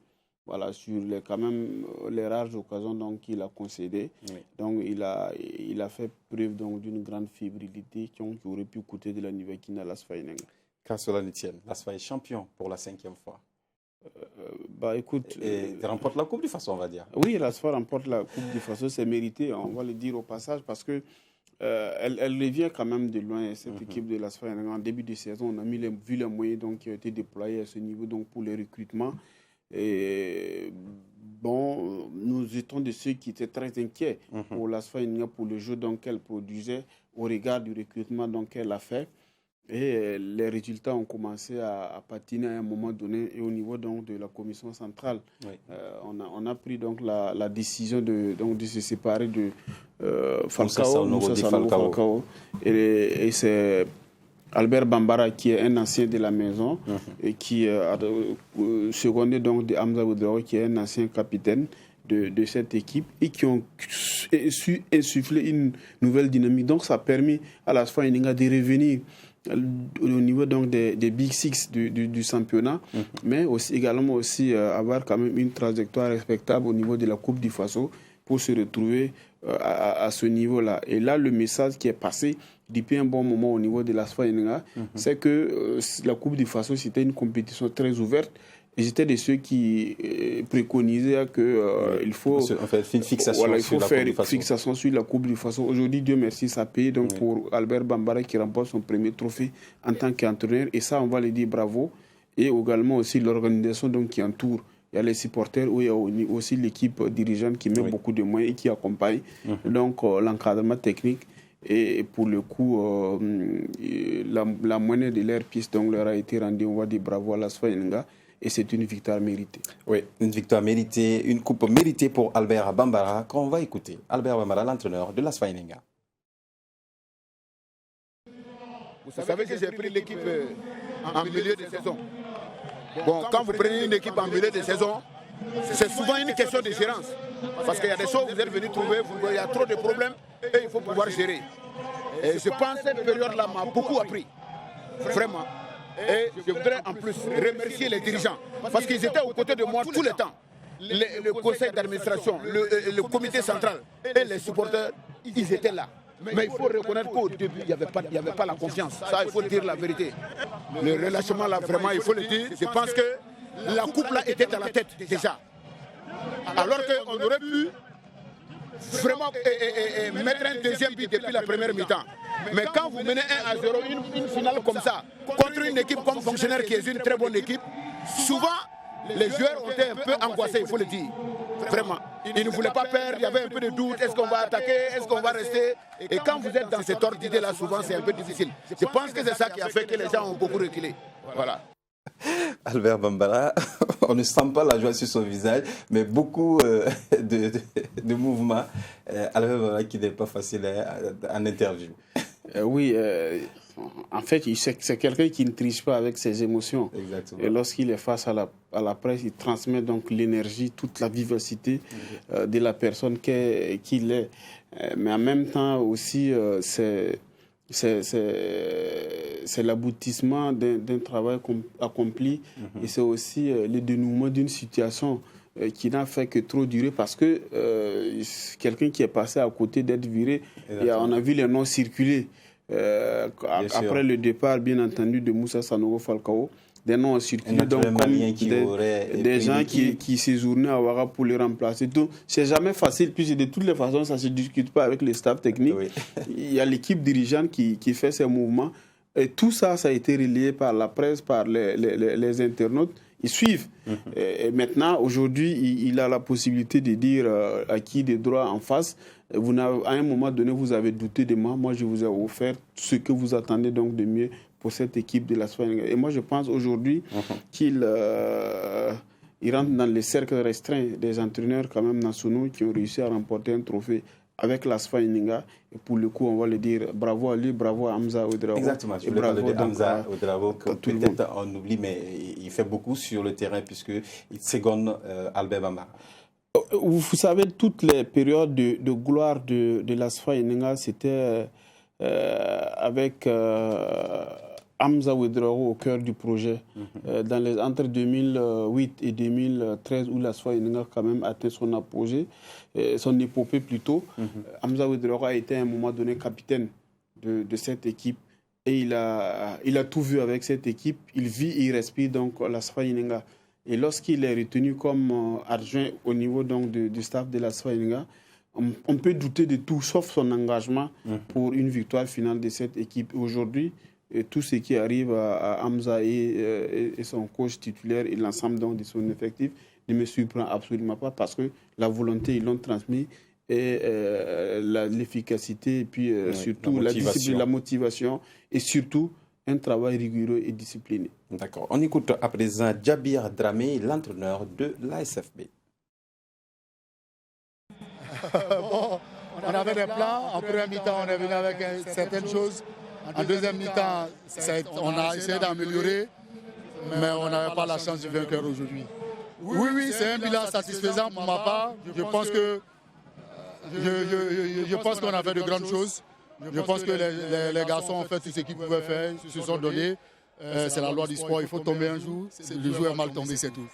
Voilà, sur quand même les rares occasions qu'il a concédées. Donc il a fait preuve d'une grande fébrilité qui aurait pu coûter de la Nivekina à l'Asfa Eninga. Qu'à cela ne tienne, l'Asfa est champion pour la 5e fois. Écoute, et remporte la Coupe du Faso, on va dire. Oui, l'Asfa remporte la Coupe du Faso, c'est mérité, on va le dire au passage, parce que elle revient quand même de loin, cette équipe de l'Asfa Eninga. En début de saison, on a vu les moyens qui ont été déployés à ce niveau pour les recrutements. Et bon, nous étions de ceux qui étaient très inquiets pour l'Asfa Eninga, pour le jeu qu'elle produisait au regard du recrutement qu'elle a fait. Et les résultats ont commencé à patiner à un moment donné et au niveau de la commission centrale. On a pris la décision de se séparer de Falcao. Et c'est Albert Bambara, qui est un ancien de la maison et qui a secondé de Hamza Ouedraogo, qui est un ancien capitaine de cette équipe et qui ont su insuffler une nouvelle dynamique. Donc ça a permis à l'Asfa Eninga de revenir au niveau des Big Six du championnat, mais également avoir quand même une trajectoire respectable au niveau de la Coupe du Faso pour se retrouver à ce niveau-là. Et là, le message qui est passé depuis un bon moment au niveau de l'Asfa Eninga, c'est que la Coupe du Faso, c'était une compétition très ouverte. Et j'étais de ceux qui préconisaient qu'il faut faire une fixation sur la Coupe du Faso. Aujourd'hui, Dieu merci, ça paye pour Albert Bambara qui remporte son premier trophée en tant qu'entraîneur. Et ça, on va lui dire bravo. Et également aussi l'organisation qui entoure. Il y a les supporters, il y a aussi l'équipe dirigeante qui met beaucoup de moyens et qui accompagne l'encadrement technique. Et pour le coup, la monnaie de leur pièce leur a été rendue. On va dire bravo à l'Asfa Eninga. Et c'est une victoire méritée. Oui, une victoire méritée, une coupe méritée pour Albert Bambara, qu'on va écouter. Albert Bambara, l'entraîneur de l'Asfa Eninga. Vous savez que j'ai pris l'équipe en milieu de saison. Bon, quand vous prenez une équipe en milieu de saison, c'est souvent une question de gérance. Parce qu'il y a des choses que vous êtes venus trouver, il y a trop de problèmes et il faut pouvoir gérer. Et je pense que cette période-là m'a beaucoup appris. Vraiment. Et je voudrais en plus remercier les dirigeants parce qu'ils étaient aux côtés de moi tout le temps. Le conseil d'administration, le comité central et les supporters, ils étaient là. Mais il faut reconnaître qu'au début, il n'y avait pas la confiance. Ça, il faut dire la vérité. Le relâchement, là, vraiment, il faut le dire. Je pense que la coupe, là, était dans la tête déjà. Alors qu'on aurait pu vraiment mettre un deuxième but depuis la première mi-temps. Mais quand vous menez 1-0, une finale comme ça, contre une équipe comme Fonctionnaire qui est une très bonne équipe, souvent les joueurs ont été un peu angoissés, il faut le dire. Vraiment. Ils ne voulaient pas perdre, il y avait un peu de doute. Est-ce qu'on va attaquer? Est-ce qu'on va rester? Et quand vous êtes dans cet ordre d'idée-là, souvent, c'est un peu difficile. Je pense que c'est ça qui a fait que les gens ont beaucoup reculé. Voilà. Albert Bambara, on ne sent pas la joie sur son visage, mais beaucoup de mouvements. Albert Bambara qui n'est pas facile en interview. Oui, en fait, c'est quelqu'un qui ne triche pas avec ses émotions. Exactement. Et lorsqu'il est face à la presse, il transmet donc l'énergie, toute la vivacité de la personne qu'il est. Mais en même temps aussi, c'est l'aboutissement d'un travail accompli et c'est aussi le dénouement d'une situation qui n'a fait que trop durer parce que quelqu'un qui est passé à côté d'être viré, on a vu les noms circuler. Après le départ, bien entendu, de Moussa Sanogo Falcao, des noms ont circulé, donc comme des gens qui séjournaient à Ouaga pour les remplacer. Donc, c'est jamais facile, puisque de toutes les façons, ça ne se discute pas avec les staffs techniques. Oui. Il y a l'équipe dirigeante qui fait ces mouvements. Et tout ça, ça a été relayé par la presse, par les internautes. Ils suivent. Et maintenant, aujourd'hui, il a la possibilité de dire à qui des droits en face. À un moment donné, vous avez douté de moi. Moi, je vous ai offert ce que vous attendez donc de mieux pour cette équipe de la Sfaïninga. Et moi, je pense aujourd'hui qu'il rentre dans les cercles restreints des entraîneurs quand même nationaux qui ont réussi à remporter un trophée avec la Sfaïninga. Et pour le coup, on va le dire bravo à lui, bravo à Hamza Ouedraogo. Exactement, je voulais parler de Hamza Ouedraogo, que peut-être on oublie, mais il fait beaucoup sur le terrain puisqu'il seconde Albert Bambara. Vous savez, toutes les périodes de gloire de la Sfaïninga, c'était avec Hamza Ouedraogo au cœur du projet. Entre 2008 et 2013, où la Sfaïninga quand même atteint son apogée, son épopée plutôt, Hamza Ouedraogo a été à un moment donné capitaine de cette équipe. Et il a tout vu avec cette équipe. Il vit et il respire donc la Sfaïninga. Et lorsqu'il est retenu comme adjoint au niveau donc du staff de la Sfaïninga, on peut douter de tout, sauf son engagement pour une victoire finale de cette équipe. Aujourd'hui, tout ce qui arrive à Hamza et son coach titulaire et l'ensemble donc de son effectif ne me surprend absolument pas parce que la volonté, ils l'ont transmis et l'efficacité et puis surtout la discipline, la motivation et surtout un travail rigoureux et discipliné. D'accord. On écoute à présent Djabir Dramé, l'entraîneur de l'ASFB. Bon, on avait des plans. En première mi-temps, on est venu avec certaines choses. En deuxième mi-temps, on a essayé d'améliorer, mais on n'avait pas la chance du vainqueur aujourd'hui. Oui, c'est un bilan satisfaisant pour ma part. Je pense qu'on a fait de grandes choses. Je pense que les garçons ont fait tout ce qu'ils pouvaient faire, ils se sont donnés. C'est la loi du sport, il faut tomber un jour. Le jour est mal tombé, c'est tout.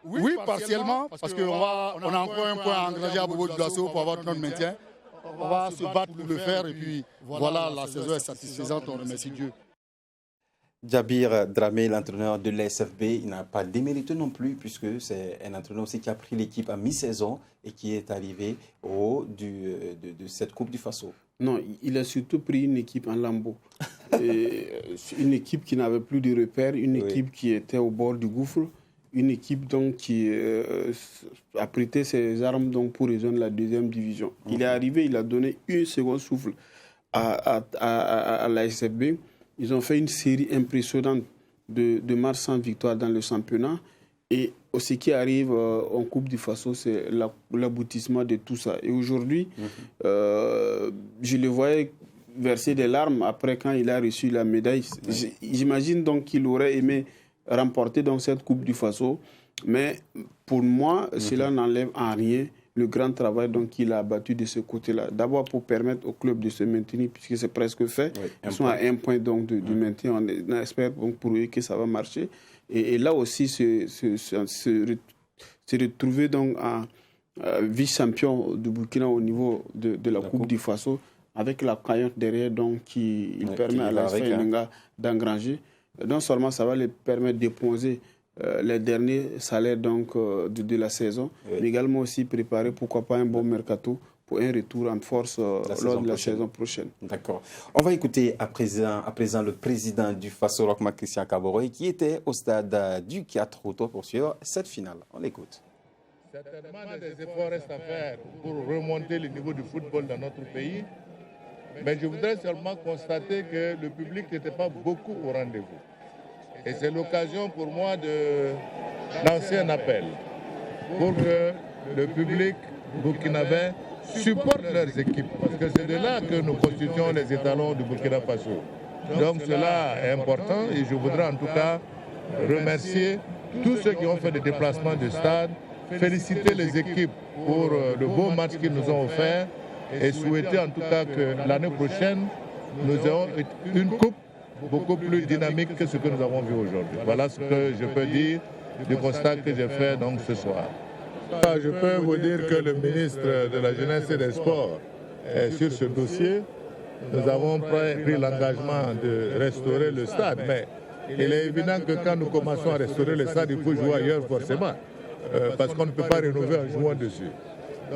Oui, partiellement, parce qu'on a encore un point à engranger à Bobo Dioulasso pour avoir notre maintien. On va se battre pour le faire et puis voilà, la saison est satisfaisante, on remercie Dieu. Djabir Dramé, l'entraîneur de l'ASFB, il n'a pas démérité non plus puisque c'est un entraîneur aussi qui a pris l'équipe à mi-saison et qui est arrivé au haut de cette Coupe du Faso. Non, il a surtout pris une équipe en lambeaux. Une équipe qui n'avait plus de repères, une équipe qui était au bord du gouffre, une équipe donc qui a prêté ses armes donc, pour rejoindre la deuxième division. Il est arrivé, il a donné un second souffle à l'ASFB. Ils ont fait une série impressionnante de matchs sans victoire dans le championnat. Et ce qui arrive en Coupe du Faso, c'est l'aboutissement de tout ça. Et aujourd'hui, je le voyais verser des larmes après quand il a reçu la médaille. J'imagine donc qu'il aurait aimé remporter donc cette Coupe du Faso. Mais pour moi, cela n'enlève en rien le grand travail donc qu'il a abattu de ce côté-là. D'abord pour permettre au club de se maintenir, puisque c'est presque fait. Ils sont à un point donc du maintien. On espère donc pour eux que ça va marcher. Et là aussi, se retrouver donc en vice-champion du Burkina au niveau de la Coupe du Faso, avec la cagnotte derrière donc, qui permet à la Sfaïninga d'engranger. Non seulement ça va les permettre d'éponger les derniers salaires donc, de la saison, mais également aussi préparer pourquoi pas un bon mercato pour un retour en force lors de la saison prochaine. D'accord. On va écouter à présent le président du Faso Rochma, Christian Kabore, qui était au stade du 4 août pour suivre cette finale. On l'écoute. Certainement, des efforts restent à faire pour remonter le niveau du football dans notre pays. Mais je voudrais seulement constater que le public n'était pas beaucoup au rendez-vous. Et c'est l'occasion pour moi de lancer un appel pour que le public burkinabé supporte leurs équipes. Parce que c'est de là que nous constituons les étalons du Burkina Faso. Donc cela est important et je voudrais en tout cas remercier tous ceux qui ont fait des déplacements de stade, féliciter les équipes pour le beau match qu'ils nous ont offert et souhaiter en tout cas que l'année prochaine, nous ayons une coupe beaucoup plus dynamique que ce que nous avons vu aujourd'hui. Voilà ce que je peux dire du constat que j'ai fait donc ce soir. Je peux vous dire que le ministre de la Jeunesse et des Sports est sur ce dossier. Nous avons pris l'engagement de restaurer le stade, mais il est évident que quand nous commençons à restaurer le stade, il faut jouer ailleurs forcément, parce qu'on ne peut pas rénover en jouant dessus.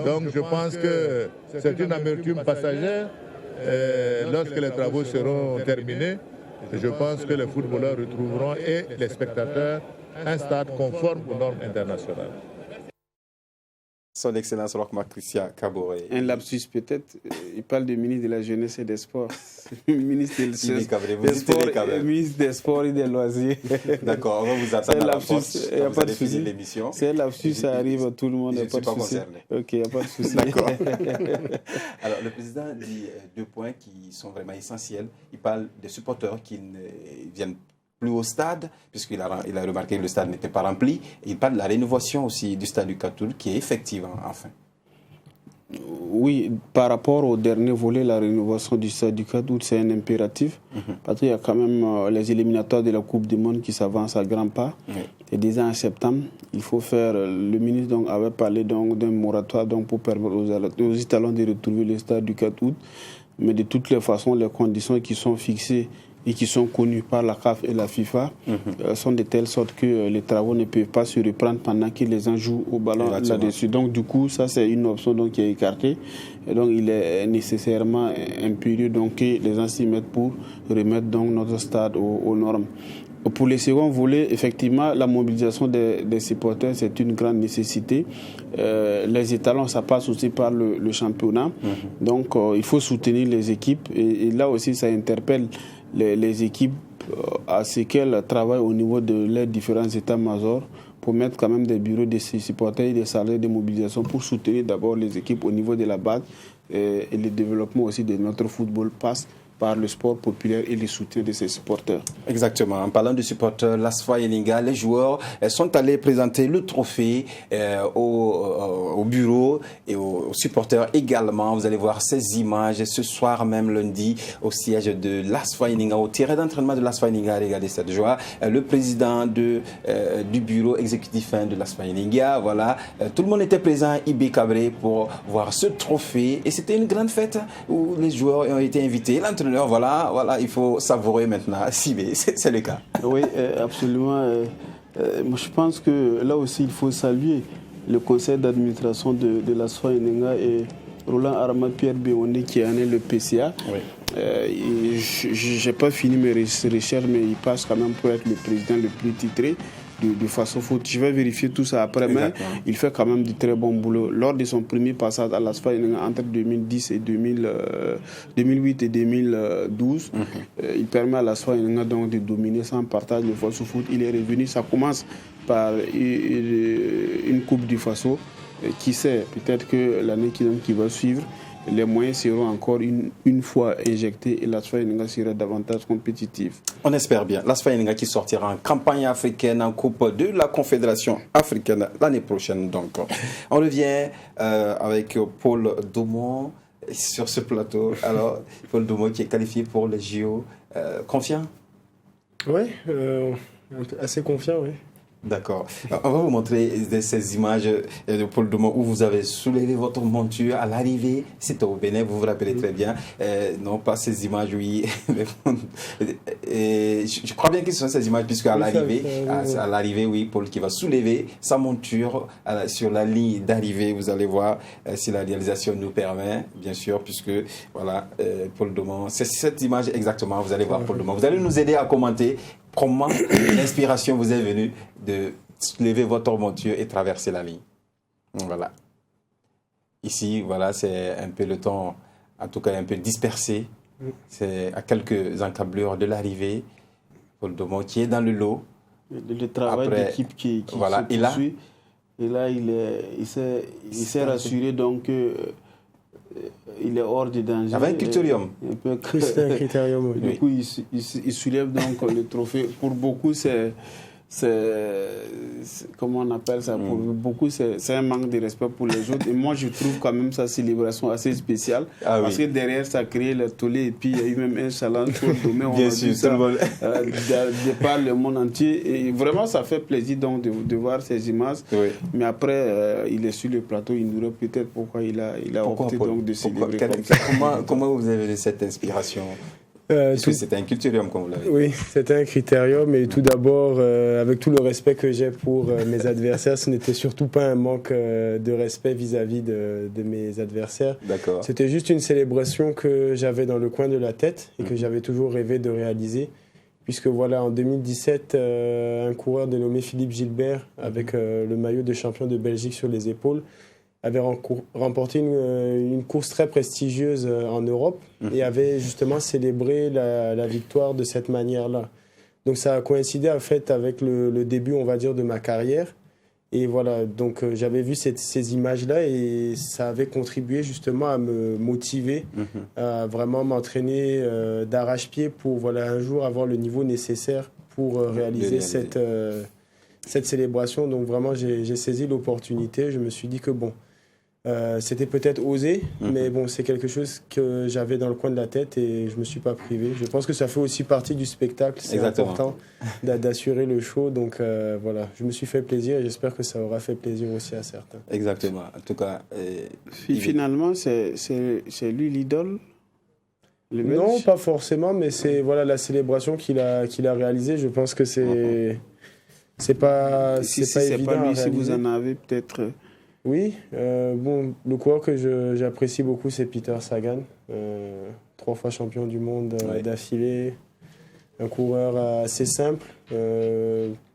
Donc je pense que c'est une amertume passagère. Lorsque les travaux seront terminés, je pense que les footballeurs retrouveront et les spectateurs un stade conforme aux normes internationales. Son Excellence Rochma Christian Kabore. Un lapsus peut-être, il parle du ministre de la Jeunesse et des Sports. ministre des Sports et des Loisirs. D'accord, on va vous attendre à la porte. Il n'y a pas de souci. L'émission. C'est un lapsus, ça arrive à tout le monde. Je ne suis pas concerné. Ok, il n'y a pas de souci. D'accord. Alors, le président dit 2 points qui sont vraiment essentiels. Il parle des supporters qui ne viennent plus au stade, puisqu'il a remarqué que le stade n'était pas rempli. Il parle de la rénovation aussi du stade du Katoul, qui est effective, enfin. Oui, par rapport au dernier volet, la rénovation du stade du Katoul, c'est un impératif. Parce qu'il y a quand même les éliminatoires de la Coupe du Monde qui s'avancent à grands pas. Et déjà en septembre, il faut faire... Le ministre donc, avait parlé d'un moratoire donc, pour permettre aux Italiens de retrouver le stade du 4 août. Mais de toutes les façons, les conditions qui sont fixées et qui sont connus par la CAF et la FIFA sont de telle sorte que les travaux ne peuvent pas se reprendre pendant que les gens jouent au ballon là-dessus. Donc du coup, ça c'est une option donc, qui est écartée. Et donc il est nécessairement impérieux donc, que les gens s'y mettent pour remettre donc, notre stade aux normes. Pour les seconds volets, effectivement, la mobilisation des supporters, c'est une grande nécessité. Les étalons, ça passe aussi par le championnat. Donc, il faut soutenir les équipes. Et là aussi, ça interpelle les équipes à ce qu'elles travaillent au niveau de leurs différents états-majors pour mettre quand même des bureaux de supporters et des salariés de mobilisation pour soutenir d'abord les équipes au niveau de la base et le développement aussi de notre football passe par le sport populaire et le soutien de ses supporters. Exactement. En parlant de supporters, l'ASFA Elinga, les joueurs sont allés présenter le trophée au bureau et aux supporters également. Vous allez voir ces images ce soir même lundi au siège de l'ASFA Elinga, au terrain d'entraînement de l'ASFA Elinga. Regardez cette joie. Le président du bureau exécutif de l'ASFA Elinga, voilà. Tout le monde était présent, Ibé Cabré, pour voir ce trophée. Et c'était une grande fête où les joueurs ont été invités. Voilà, il faut savourer maintenant. C'est le cas. Oui, absolument. Moi, je pense que là aussi, il faut saluer le conseil d'administration de l'ASFA Elinga et Roland Armand Pierre Béoné qui en est le PCA. Oui. Je n'ai pas fini mes recherches, mais il passe quand même pour être le président le plus titré de Faso Foot. Je vais vérifier tout ça après, mais il fait quand même du très bon boulot. Lors de son premier passage à l'ASFA entre 2010 et 2008 et 2012, il permet à l'ASFA donc de dominer sans partage le Faso Foot. Il est revenu, ça commence par une Coupe du Faso. Qui sait, peut-être que l'année qui va suivre, les moyens seront encore une fois injectés et l'ASFA Elinga sera davantage compétitive. On espère bien. L'ASFA Elinga qui sortira en campagne africaine en Coupe de la Confédération africaine l'année prochaine. Donc, on revient avec Paul Domon sur ce plateau. Alors, Paul Domon qui est qualifié pour les JO. Confiant? Oui, assez confiant, oui. D'accord. On va vous montrer ces images de Paul Domon où vous avez soulevé votre monture à l'arrivée. C'était au Bénin, vous vous rappelez très bien. Non, pas ces images, oui. Et je crois bien que ce sont ces images, puisque à l'arrivée, oui, Paul qui va soulever sa monture sur la ligne d'arrivée. Vous allez voir si la réalisation nous permet, bien sûr, puisque voilà, Paul Domon, c'est cette image exactement. Vous allez voir Paul Domon. Vous allez nous aider à commenter comment l'inspiration vous est venue de lever votre monture et traverser la ligne. Voilà. Ici, voilà, c'est un peloton, en tout cas un peu dispersé. C'est à quelques encablures de l'arrivée. Paul Domon qui est dans le lot. Le travail d'équipe qui voilà, se poursuit. Et là, il s'est rassuré donc il est hors de danger. Avec un critérium. C'est un critérium. Du coup, il soulève donc le trophée. Pour beaucoup, c'est comment on appelle ça, pour beaucoup c'est un manque de respect pour les autres, et moi je trouve quand même sa célébration assez spéciale, parce que derrière ça a créé le tollé, et puis il y a eu même un challenge pour le domaine, on bien va sûr, dire ça, de par le monde entier, et vraiment ça fait plaisir donc de voir ces images, mais après il est sur le plateau, il nous dit peut-être pourquoi il a opté donc de célébrer comme ça. Comment vous avez cette inspiration? Parce que c'était un critérium, comme vous l'avez dit. Oui, c'était un critérium. Et tout d'abord, avec tout le respect que j'ai pour mes adversaires, ce n'était surtout pas un manque de respect vis-à-vis de mes adversaires. D'accord. C'était juste une célébration que j'avais dans le coin de la tête et que j'avais toujours rêvé de réaliser. Puisque voilà, en 2017, un coureur dénommé Philippe Gilbert, avec le maillot de champion de Belgique sur les épaules, avait remporté une course très prestigieuse en Europe et avait justement célébré la victoire de cette manière-là. Donc ça a coïncidé en fait avec le début, on va dire, de ma carrière. Et voilà, donc j'avais vu ces images-là et ça avait contribué justement à me motiver, à vraiment m'entraîner d'arrache-pied pour voilà, un jour avoir le niveau nécessaire pour réaliser cette célébration. Donc vraiment, j'ai saisi l'opportunité. Je me suis dit que bon, c'était peut-être osé, mais bon, c'est quelque chose que j'avais dans le coin de la tête et je ne me suis pas privé. Je pense que ça fait aussi partie du spectacle. C'est important d'assurer le show. Donc voilà, je me suis fait plaisir et j'espère que ça aura fait plaisir aussi à certains. Exactement. En tout cas, finalement, c'est lui l'idole? Non, pas forcément, mais c'est voilà, la célébration qu'il a réalisée. Je pense que c'est pas évident pas lui, à réaliser. si vous en avez peut-être... Oui, bon, le coureur que j'apprécie beaucoup, c'est Peter Sagan, 3 fois champion du monde d'affilée, un coureur assez simple,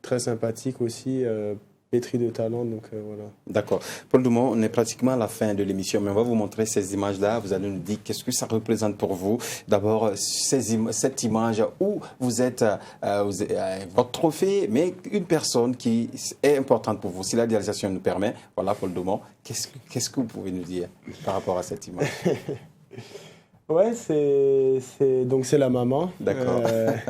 très sympathique aussi, pétri de talent, donc voilà. D'accord. Paul Domon, on est pratiquement à la fin de l'émission, mais on va vous montrer ces images-là. Vous allez nous dire qu'est-ce que ça représente pour vous. D'abord, cette image où vous êtes, votre trophée, mais une personne qui est importante pour vous. Si la réalisation nous permet, voilà, Paul Domon, qu'est-ce que vous pouvez nous dire par rapport à cette image? Ouais, c'est la maman. D'accord.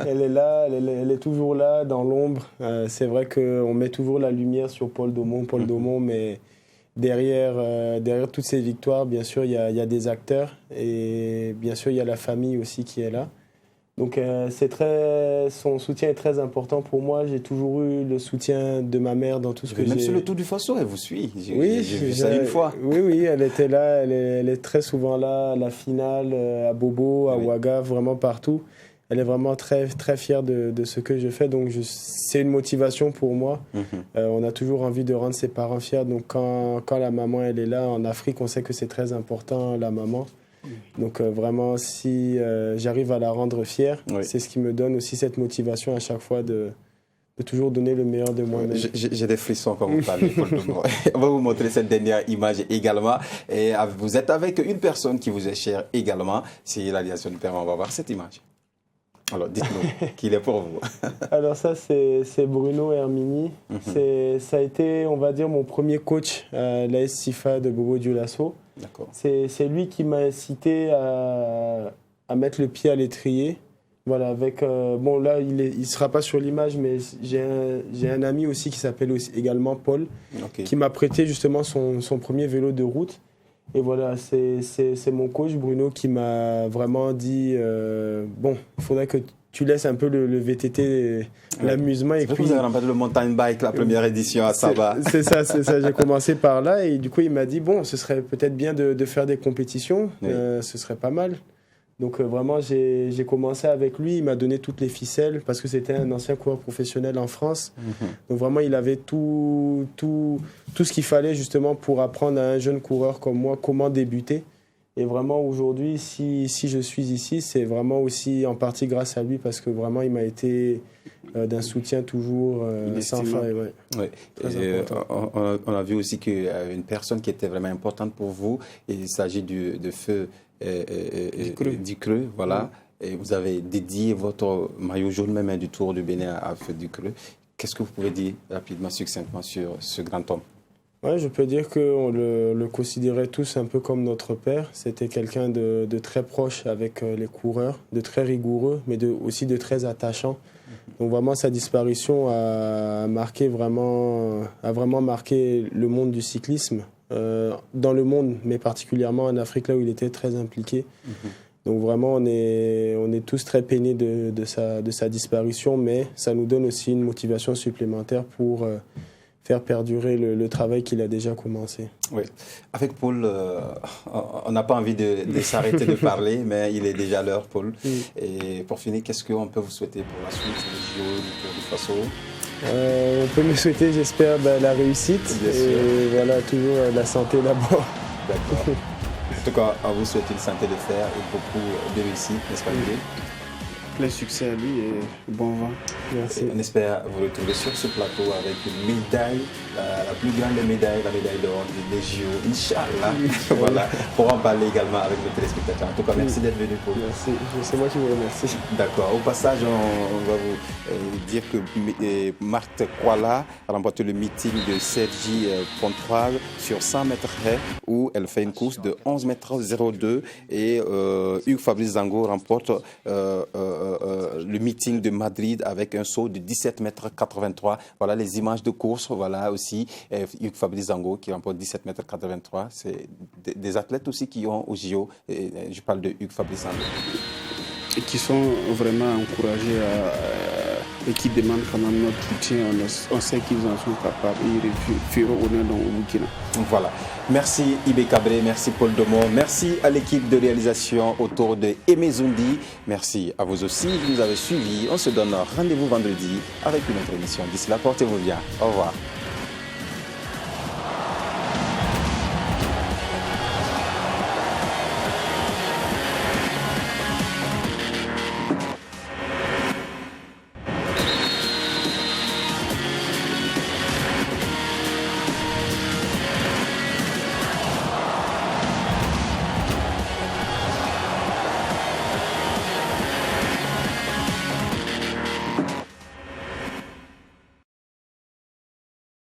Elle est là, elle est toujours là dans l'ombre. C'est vrai qu'on met toujours la lumière sur Paul Domon, mais derrière toutes ces victoires, bien sûr, il y a des acteurs et bien sûr, il y a la famille aussi qui est là. Donc son soutien est très important pour moi. J'ai toujours eu le soutien de ma mère dans tout ce que j'ai... Même sur le Tour du Faso, elle vous suit. Oui, j'ai vu ça une fois. Oui, elle était là. Elle est très souvent là, à la finale, à Bobo, à Ouaga, vraiment partout. Elle est vraiment très, très fière de ce que je fais. Donc c'est une motivation pour moi. On a toujours envie de rendre ses parents fiers. Donc quand la maman elle est là, en Afrique, on sait que c'est très important, la maman. Donc vraiment, si j'arrive à la rendre fière, c'est ce qui me donne aussi cette motivation à chaque fois de toujours donner le meilleur de moi-même. J'ai des frissons quand vous parlez, Paul Domon. On va vous montrer cette dernière image également. Et vous êtes avec une personne qui vous est chère également. Si la réalisation nous permet, on va voir cette image. Alors, dites-nous, qui est pour vous? Alors ça, c'est Bruno Hermini. Ça a été, on va dire, mon premier coach à l'AS Sifa de Bobo Dioulasso. D'accord. C'est lui qui m'a incité à mettre le pied à l'étrier. Voilà, avec... bon, là, il sera pas sur l'image, mais j'ai un ami aussi qui s'appelle également Paul, qui m'a prêté justement son premier vélo de route. Et voilà, c'est mon coach Bruno qui m'a vraiment dit bon, il faudrait que tu laisses un peu le VTT, l'amusement. Et puis vous avez remporté le mountain bike, la première édition à Saba. C'est ça. J'ai commencé par là et du coup, il m'a dit, bon, ce serait peut-être bien de faire des compétitions, ce serait pas mal. Donc vraiment, j'ai commencé avec lui, il m'a donné toutes les ficelles parce que c'était un ancien coureur professionnel en France. Donc vraiment, il avait tout ce qu'il fallait justement pour apprendre à un jeune coureur comme moi comment débuter. Et vraiment, aujourd'hui, si je suis ici, c'est vraiment aussi en partie grâce à lui parce que vraiment, il m'a été d'un soutien toujours sans fin. On a vu aussi qu'une personne qui était vraiment importante pour vous, il s'agit de Feu Ducreux, voilà. Et vous avez dédié votre maillot jaune même du Tour du Bénin à Feu Ducreux. Qu'est-ce que vous pouvez dire rapidement, succinctement sur ce grand homme? Ouais, je peux dire qu'on le considérait tous un peu comme notre père. C'était quelqu'un de très proche avec les coureurs, de très rigoureux, mais aussi de très attachant. Donc vraiment, sa disparition a vraiment marqué le monde du cyclisme, dans le monde, mais particulièrement en Afrique, là où il était très impliqué. Donc vraiment, on est tous très peinés de sa disparition, mais ça nous donne aussi une motivation supplémentaire pour faire perdurer le travail qu'il a déjà commencé. Oui. Avec Paul, on n'a pas envie de s'arrêter de parler, mais il est déjà l'heure, Paul. Et pour finir, qu'est-ce qu'on peut vous souhaiter pour la suite, les JO du Burkina Faso? On peut me souhaiter, j'espère, la réussite. Bien sûr. Et voilà, toujours la santé d'abord. D'accord. En tout cas, on vous souhaite une santé de fer et beaucoup de réussite, n'est-ce pas, Olivier? Plein succès à lui et bon vent. Merci. On espère vous retrouver sur ce plateau avec une médaille, la plus grande médaille, la médaille d'or des JO, Inch'Allah. Voilà, pour en parler également avec nos téléspectateurs. En tout cas, merci d'être venu, Paul. Merci, c'est moi qui vous remercie. D'accord. Au passage, on va vous dire que Marthe Kuala a remporté le meeting de Sergi Pontoise sur 100 mètres haies où elle fait une course de 11 mètres 02 et Hugues Fabrice Zango remporte le meeting de Madrid avec un saut de 17 mètres 83. Voilà les images de course. Voilà aussi Hugues Fabrice Zango qui remporte 17 mètres 83. C'est des athlètes aussi qui ont au JO. Je parle de Hugues Fabrice Zango. Et qui sont vraiment encouragés et qui demandent quand même notre soutien. On sait qu'ils en sont capables et ils feront honneur dans le Burkina. Voilà. Merci Ibé Cabré, merci Paul Domont, merci à l'équipe de réalisation autour de Aimé Zoundi. Merci à vous aussi qui nous avez suivis. On se donne rendez-vous vendredi avec une autre émission. D'ici là, portez-vous bien. Au revoir.